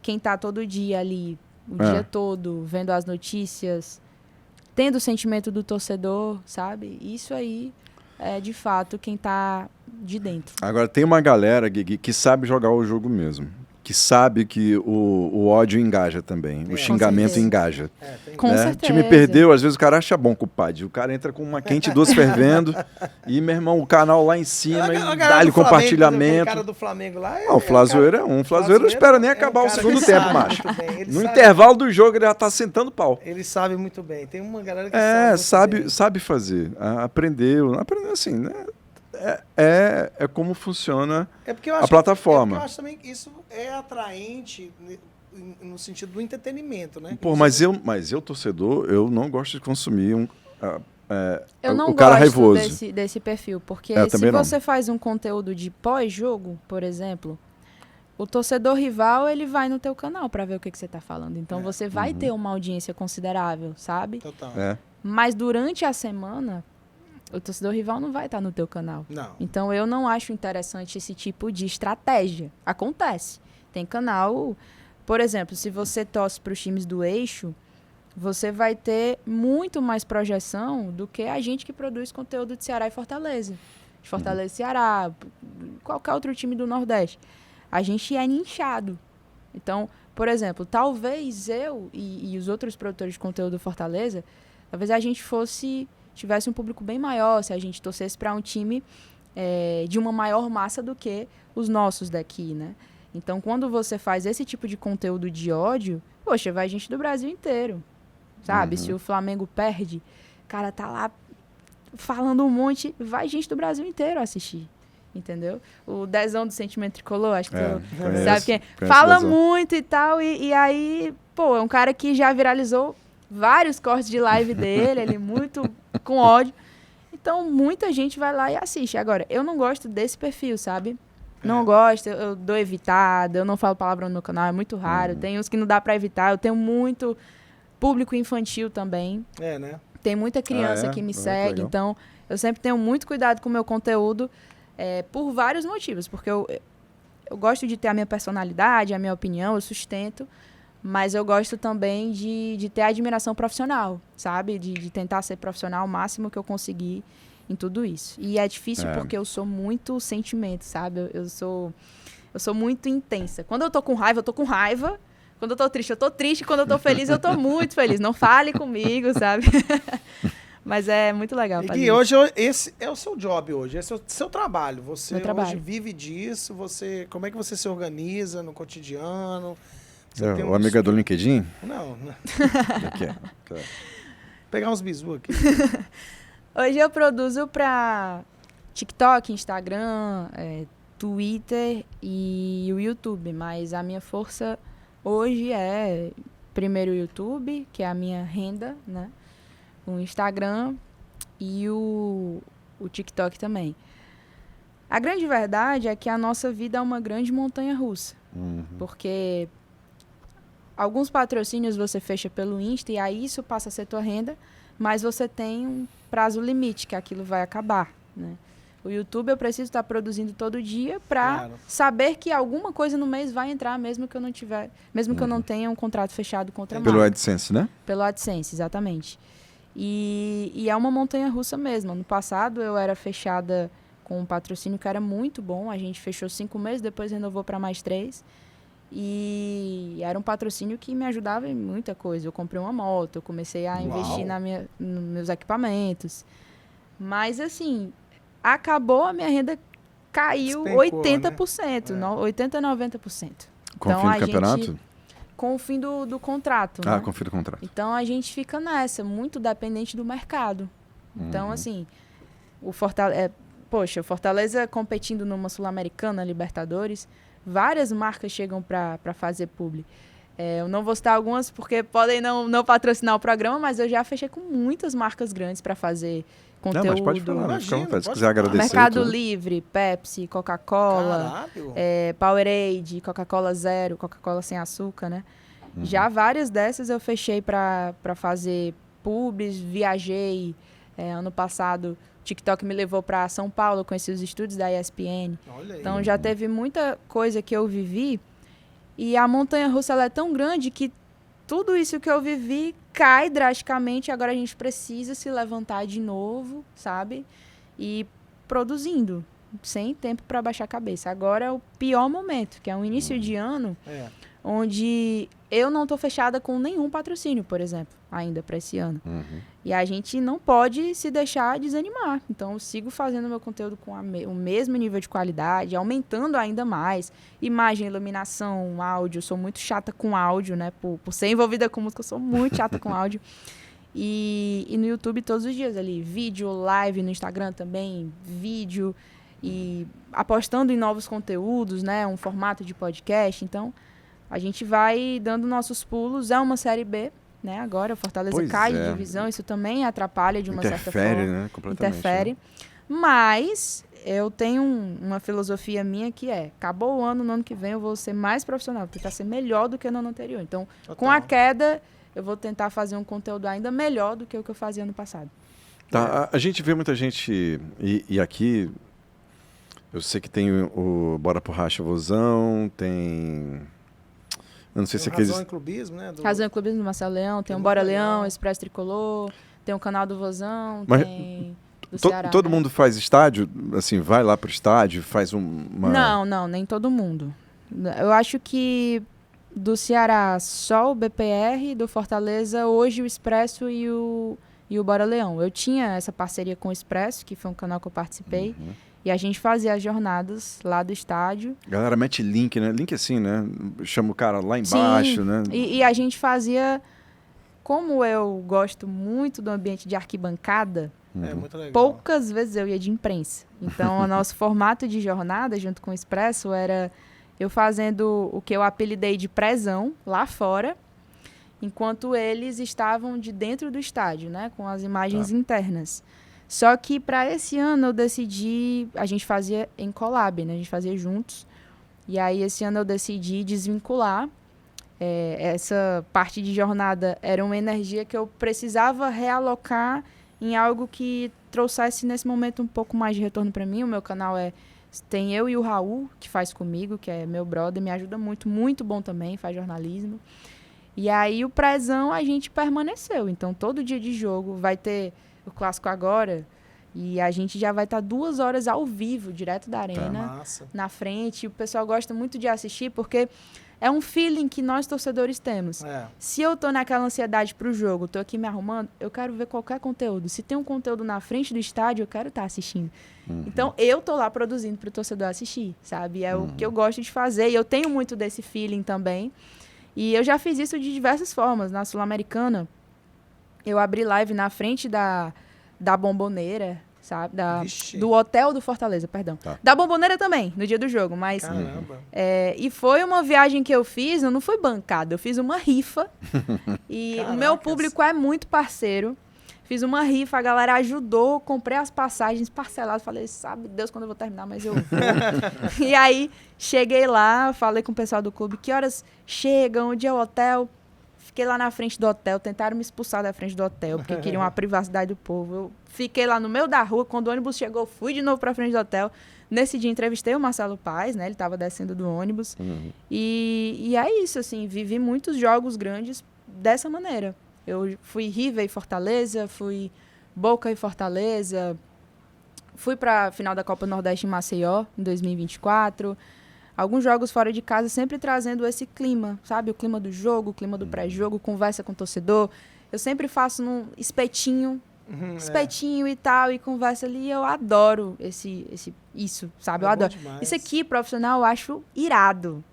quem está todo dia ali, o dia todo, vendo as notícias, tendo o sentimento do torcedor, sabe? Isso aí é, de fato, quem está de dentro. Agora, tem uma galera, Guigui, que sabe jogar o jogo mesmo. Que sabe que o ódio engaja também. O xingamento engaja. Com certeza. O time perdeu, às vezes o cara acha bom, compadre. O cara entra com uma quente e duas fervendo. E, meu irmão, o canal lá em cima, e dá-lhe compartilhamento. O cara do Flamengo lá o Flazoeiro é um. O Flazoeiro não espera nem acabar o segundo tempo, macho. No intervalo do jogo, ele já tá sentando pau. Ele sabe muito bem. Tem uma galera que sabe fazer. Aprendeu assim, né? É como funciona a plataforma. Eu acho também que isso é atraente no sentido do entretenimento, né? Pô, mas eu, torcedor, eu não gosto de consumir eu não o cara gosto raivoso. desse perfil, porque se você faz um conteúdo de pós-jogo, por exemplo, o torcedor rival, ele vai no teu canal para ver o que você tá falando. Então você vai ter uma audiência considerável, sabe? Total. Mas durante a semana, o torcedor rival não vai estar no teu canal. Não. Então eu não acho interessante esse tipo de estratégia. Acontece. Tem canal, por exemplo, se você torce para os times do eixo, você vai ter muito mais projeção do que a gente que produz conteúdo de Ceará e Fortaleza. De Fortaleza e Ceará, qualquer outro time do Nordeste. A gente é nichado. Então, por exemplo, talvez eu e os outros produtores de conteúdo do Fortaleza, talvez a gente tivesse um público bem maior se a gente torcesse para um time de uma maior massa do que os nossos daqui, né? Então, quando você faz esse tipo de conteúdo de ódio, poxa, vai gente do Brasil inteiro, sabe? Se o Flamengo perde, o cara tá lá falando um monte, vai gente do Brasil inteiro assistir, entendeu? O Dezão do Sentimento Tricolor, acho que tu sabe quem é. Fala muito e tal, e aí, pô, é um cara que já viralizou vários cortes de live dele, ele muito com ódio. Então, muita gente vai lá e assiste. Agora, eu não gosto desse perfil, sabe? Não gosto, eu dou evitada, eu não falo palavrão no meu canal, é muito raro. Tem uns que não dá pra evitar, eu tenho muito público infantil também. Né? Tem muita criança que me segue, legal. então eu sempre tenho muito cuidado com o meu conteúdo por vários motivos, porque eu gosto de ter a minha personalidade, a minha opinião, eu sustento, mas eu gosto também de ter admiração profissional, sabe? De tentar ser profissional o máximo que eu conseguir em tudo isso. E é difícil porque eu sou muito sentimento, sabe? Eu sou muito intensa. Quando eu tô com raiva, eu tô com raiva. Quando eu tô triste, eu tô triste. Quando eu tô feliz, eu tô muito feliz. Não fale comigo, sabe? Mas é muito legal. E Gui, hoje esse é o seu job hoje, esse é o seu trabalho. Você hoje vive disso, como é que você se organiza no cotidiano? O amigo do LinkedIn? Não. Aqui, Vou pegar uns bizu aqui. Hoje eu produzo para TikTok, Instagram, Twitter e o YouTube, mas a minha força hoje é primeiro o YouTube, que é a minha renda, né? O Instagram e o TikTok também. A grande verdade é que a nossa vida é uma grande montanha-russa, porque alguns patrocínios você fecha pelo Insta e aí isso passa a ser tua renda, mas você tem um prazo limite, que aquilo vai acabar, né? O YouTube eu preciso estar produzindo todo dia para saber que alguma coisa no mês vai entrar, mesmo que eu não tiver, mesmo que eu não tenha um contrato fechado com outra marca. Pelo AdSense, né? Pelo AdSense, exatamente. E é uma montanha-russa mesmo. No passado eu era fechada com um patrocínio que era muito bom. A gente fechou 5 meses, depois renovou para mais 3. E era um patrocínio que me ajudava em muita coisa. Eu comprei uma moto, eu comecei a investir nos meus equipamentos. Mas, assim, acabou, a minha renda caiu. Despencou, 80%, né? 80% a 90%. Com o fim do campeonato? Com o fim do contrato. Ah, né? com o fim do contrato. Então, a gente fica nessa, muito dependente do mercado. Então, assim, o Fortaleza competindo numa Sul-Americana, Libertadores, várias marcas chegam para fazer publi. Eu não vou citar algumas porque podem não patrocinar o programa, mas eu já fechei com muitas marcas grandes para fazer conteúdo. Não, mas pode falar, imagina, se quiser agradecer. Mercado Livre, Pepsi, Coca-Cola, Powerade, Coca-Cola Zero, Coca-Cola sem açúcar, né? Já várias dessas eu fechei para fazer publis, viajei. Ano passado, o TikTok me levou para São Paulo, conheci os estúdios da ESPN. Então, já teve muita coisa que eu vivi. E a montanha-russa ela é tão grande que tudo isso que eu vivi cai drasticamente. Agora a gente precisa se levantar de novo, sabe? E produzindo, sem tempo para baixar a cabeça. Agora é o pior momento, que é um início de ano, onde eu não estou fechada com nenhum patrocínio, por exemplo, ainda para esse ano. E a gente não pode se deixar desanimar. Então, eu sigo fazendo meu conteúdo com o mesmo nível de qualidade, aumentando ainda mais. Imagem, iluminação, áudio. Eu sou muito chata com áudio, né? Por ser envolvida com música, eu sou muito chata com áudio. E no YouTube todos os dias ali. Vídeo, live no Instagram também, vídeo. E apostando em novos conteúdos, né? Um formato de podcast. Então, a gente vai dando nossos pulos. É uma Série B. Né? Agora o Fortaleza cai de divisão, isso também atrapalha de uma certa forma. Né? Completamente. Interfere. Né? Mas eu tenho uma filosofia minha que acabou o ano, no ano que vem eu vou ser mais profissional, tentar ser melhor do que no ano anterior. Então, com a queda, eu vou tentar fazer um conteúdo ainda melhor do que o que eu fazia ano passado. Tá, a gente vê muita gente, e aqui, eu sei que tem o Bora Pro Racha Vozão, tem... Eu não sei se aqueles... Razão em Clubismo, né? Razão em Clubismo do Marcelo Leão, tem o Bora Leão, Expresso Tricolor, tem o canal do Vozão, mas tem do Ceará. Todo mundo faz estádio? Assim, vai lá pro estádio, faz uma... Não, nem todo mundo. Eu acho que do Ceará só o BPR, do Fortaleza, hoje o Expresso e o Bora Leão. Eu tinha essa parceria com o Expresso, que foi um canal que eu participei, e a gente fazia as jornadas lá do estádio. A galera mete link, né? Link assim, né? Chama o cara lá embaixo, sim, né? E a gente fazia... Como eu gosto muito do ambiente de arquibancada, muito legal. Poucas vezes eu ia de imprensa. Então, o nosso formato de jornada, junto com o Expresso, era eu fazendo o que eu apelidei de prezão lá fora, enquanto eles estavam de dentro do estádio, né? Com as imagens internas. Só que para esse ano eu decidi, a gente fazia em collab, né? A gente fazia juntos. E aí esse ano eu decidi desvincular. Essa parte de jornada era uma energia que eu precisava realocar em algo que trouxesse nesse momento um pouco mais de retorno para mim. O meu canal tem eu e o Raul, que faz comigo, que é meu brother, me ajuda muito, muito bom também, faz jornalismo. E aí o Prezão a gente permaneceu. Então todo dia de jogo vai ter o clássico agora e a gente já vai estar 2 horas ao vivo, direto da arena, na frente. E o pessoal gosta muito de assistir porque é um feeling que nós torcedores temos. Se eu tô naquela ansiedade pro jogo, tô aqui me arrumando, eu quero ver qualquer conteúdo. Se tem um conteúdo na frente do estádio, eu quero estar assistindo. Então, eu tô lá produzindo pro torcedor assistir, sabe? É o que eu gosto de fazer. E eu tenho muito desse feeling também. E eu já fiz isso de diversas formas. Na Sul-Americana, eu abri live na frente da Bomboneira, sabe? Do hotel do Fortaleza, perdão. Tá. Da Bomboneira também, no dia do jogo, mas... Caramba! E foi uma viagem que eu fiz, eu não fui bancada, eu fiz uma rifa. E o meu público é muito parceiro. Fiz uma rifa, a galera ajudou, comprei as passagens parceladas, falei, sabe Deus quando eu vou terminar, mas eu vou. E aí, cheguei lá, falei com o pessoal do clube, que horas chegam, onde é o hotel? Fiquei lá na frente do hotel, tentaram me expulsar da frente do hotel, porque queriam a privacidade do povo. Eu fiquei lá no meio da rua, quando o ônibus chegou, fui de novo pra frente do hotel. Nesse dia entrevistei o Marcelo Paes, né? Ele estava descendo do ônibus. E é isso, assim, vivi muitos jogos grandes dessa maneira. Eu fui River e Fortaleza, fui Boca e Fortaleza, fui para a final da Copa Nordeste em Maceió, em 2024. Alguns jogos fora de casa, sempre trazendo esse clima, sabe? O clima do jogo, o clima do pré-jogo, conversa com o torcedor. Eu sempre faço num espetinho e tal, e conversa ali. Eu adoro isso, sabe? Eu adoro. Isso aqui, profissional, eu acho irado,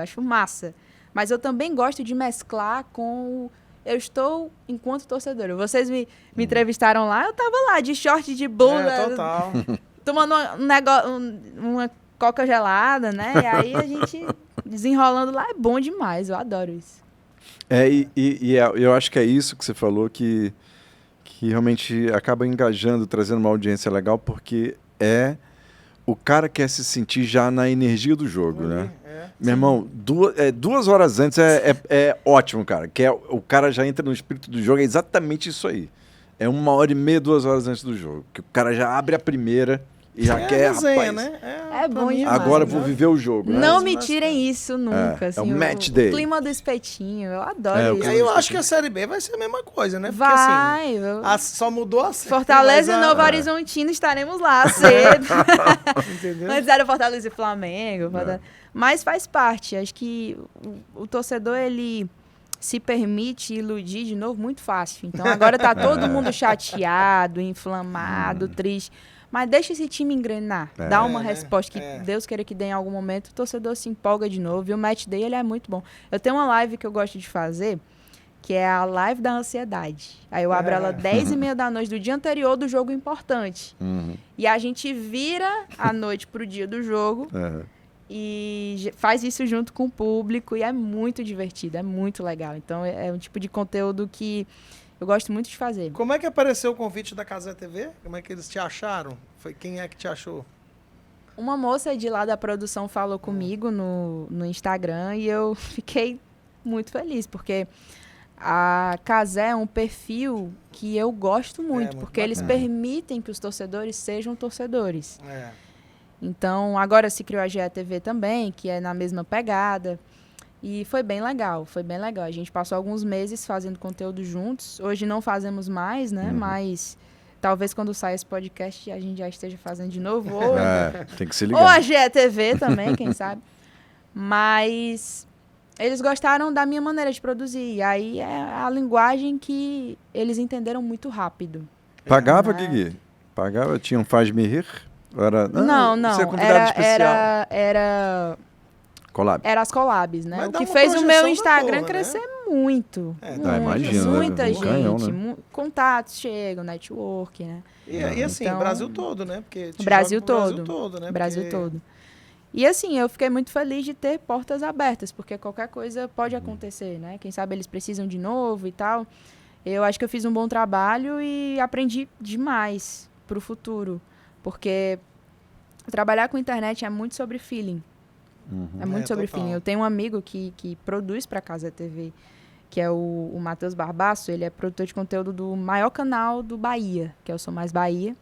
acho massa. Mas eu também gosto de mesclar com... Eu estou enquanto torcedora. Vocês me entrevistaram lá, eu tava lá, de short, de blusa, total. tomando uma coca gelada, né? E aí a gente desenrolando lá é bom demais, eu adoro isso. Eu acho que é isso que você falou que realmente acaba engajando, trazendo uma audiência legal, porque o cara quer se sentir já na energia do jogo, né? Meu irmão, 2 horas antes é ótimo, cara. O cara já entra no espírito do jogo, é exatamente isso aí. É 1h30, 2 horas antes do jogo. Que o cara já abre a primeira e já quer, resenha, rapaz. né? É bom demais. Agora eu vou viver o jogo. Né? Não me tirem isso nunca. Assim, é o match day. O clima do espetinho, eu adoro isso. E aí eu acho que a Série B vai ser a mesma coisa, né? Porque vai. assim, só mudou a série. Fortaleza e Novo Horizontino estaremos lá cedo. Entendeu? Antes era Fortaleza e Flamengo. Mas faz parte. Acho que o torcedor, ele se permite iludir de novo muito fácil. Então agora tá todo mundo chateado, inflamado, triste. Mas deixa esse time engrenar. Dá uma resposta que Deus queira que dê em algum momento. O torcedor se empolga de novo. E o match day, ele é muito bom. Eu tenho uma live que eu gosto de fazer, que é a live da ansiedade. Aí eu abro ela 10h30 da noite do dia anterior do jogo importante. E a gente vira a noite pro dia do jogo e faz isso junto com o público. E é muito divertido, é muito legal. Então é um tipo de conteúdo que eu gosto muito de fazer. Como é que apareceu o convite da Cazé TV? Como é que eles te acharam? Quem é que te achou? Uma moça de lá da produção falou comigo no Instagram e eu fiquei muito feliz, porque a Cazé é um perfil que eu gosto muito, porque eles permitem que os torcedores sejam torcedores. Então, agora se criou a GETV também, que é na mesma pegada. E foi bem legal, foi bem legal. A gente passou alguns meses fazendo conteúdo juntos. Hoje não fazemos mais, né? Mas talvez quando saia esse podcast a gente já esteja fazendo de novo. Ou, tem que se ligar. Ou a GETV também, quem sabe. Mas eles gostaram da minha maneira de produzir. E aí é a linguagem que eles entenderam muito rápido. Pagava, Guigui? Pagava? Tinha um Faz-me Rir? Não. Você é convidado especial. Collab. Era as collabs, né? Mas o que fez o meu Instagram crescer muito. Imagina. Muita né? gente. Canhão, né? Contatos chegam, network, né? E assim, então, o Brasil todo, né? Porque Brasil todo, né? Brasil todo. E assim, eu fiquei muito feliz de ter portas abertas, porque qualquer coisa pode acontecer, né? Quem sabe eles precisam de novo e tal. Eu acho que eu fiz um bom trabalho e aprendi demais pro futuro. Porque trabalhar com internet é muito sobre feeling. É muito sobre total. feeling. Eu tenho um amigo que produz pra Casa TV, que é o Matheus Barbaço. Ele é produtor de conteúdo do maior canal do Bahia, que é o Sou Mais Bahia.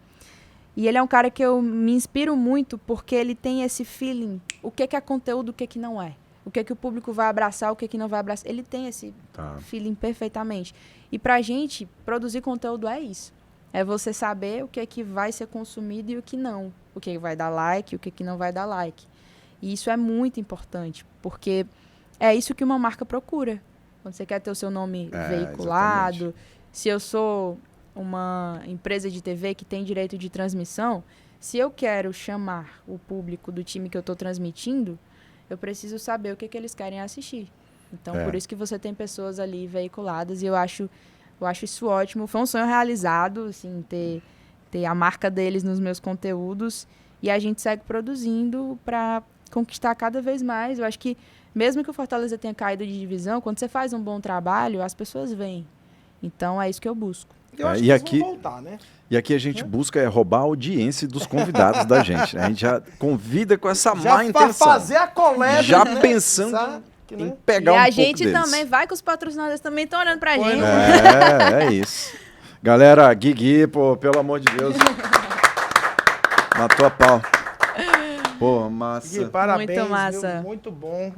E ele é um cara que eu me inspiro muito porque ele tem esse feeling. O que é conteúdo, o que não é. O que o público vai abraçar, o que não vai abraçar. Ele tem esse feeling perfeitamente. E pra gente, produzir conteúdo é isso. É você saber o que vai ser consumido e o que não. O que vai dar like, o que não vai dar like. E isso é muito importante, porque é isso que uma marca procura. Quando você quer ter o seu nome veiculado, exatamente. Se eu sou uma empresa de TV que tem direito de transmissão, se eu quero chamar o público do time que eu estou transmitindo, eu preciso saber o que eles querem assistir. Então, por isso que você tem pessoas ali veiculadas, e eu acho isso ótimo. Foi um sonho realizado, assim, ter a marca deles nos meus conteúdos, e a gente segue produzindo para conquistar cada vez mais. Eu acho que, mesmo que o Fortaleza tenha caído de divisão, quando você faz um bom trabalho, as pessoas vêm. Então, é isso que eu busco. Eu acho que eles vão voltar, né? E aqui a gente busca roubar a audiência dos convidados da gente. A gente já convida com essa má intenção. Já fazer a coleta, já pensando em pegar um pouco deles. E a gente também vai que os patrocinadores também estão olhando pra gente. É isso. Galera, Guigui, pô, pelo amor de Deus. Matou a pau. Pô, massa. Gui, parabéns, muito massa. Viu? Muito bom.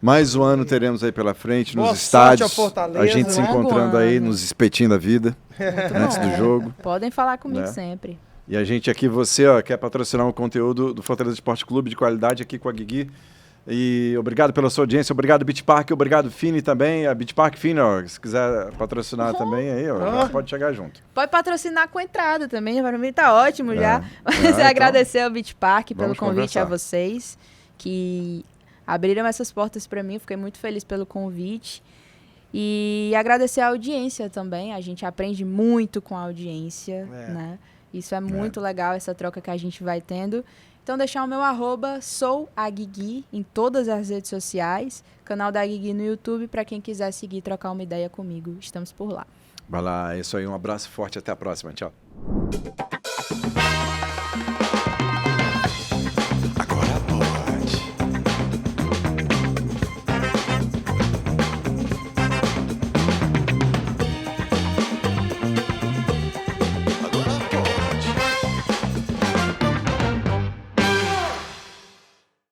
Mais um ano teremos aí pela frente, nos Boa estádios. sorte ao Fortaleza. A gente se encontrando aí, nos espetinhos da vida, antes do jogo. Podem falar comigo né? sempre. E a gente aqui, você ó, quer patrocinar um conteúdo do Fortaleza Esporte Clube de qualidade aqui com a Guigui. E obrigado pela sua audiência, obrigado Beach Park, obrigado Fini também. A Beach Park Fini, ó, se quiser patrocinar também aí, ó, pode chegar junto. Pode patrocinar com entrada também, para mim tá ótimo já. Mas agradecer ao Beach Park pelo convite a vocês, que abriram essas portas para mim, fiquei muito feliz pelo convite. E agradecer a audiência também, a gente aprende muito com a audiência, né? Isso é muito legal, essa troca que a gente vai tendo. Então, deixar o meu @souaguigui em todas as redes sociais, canal da Guigui no YouTube, para quem quiser seguir, trocar uma ideia comigo. Estamos por lá. Vai lá, é isso aí, um abraço forte, até a próxima, tchau.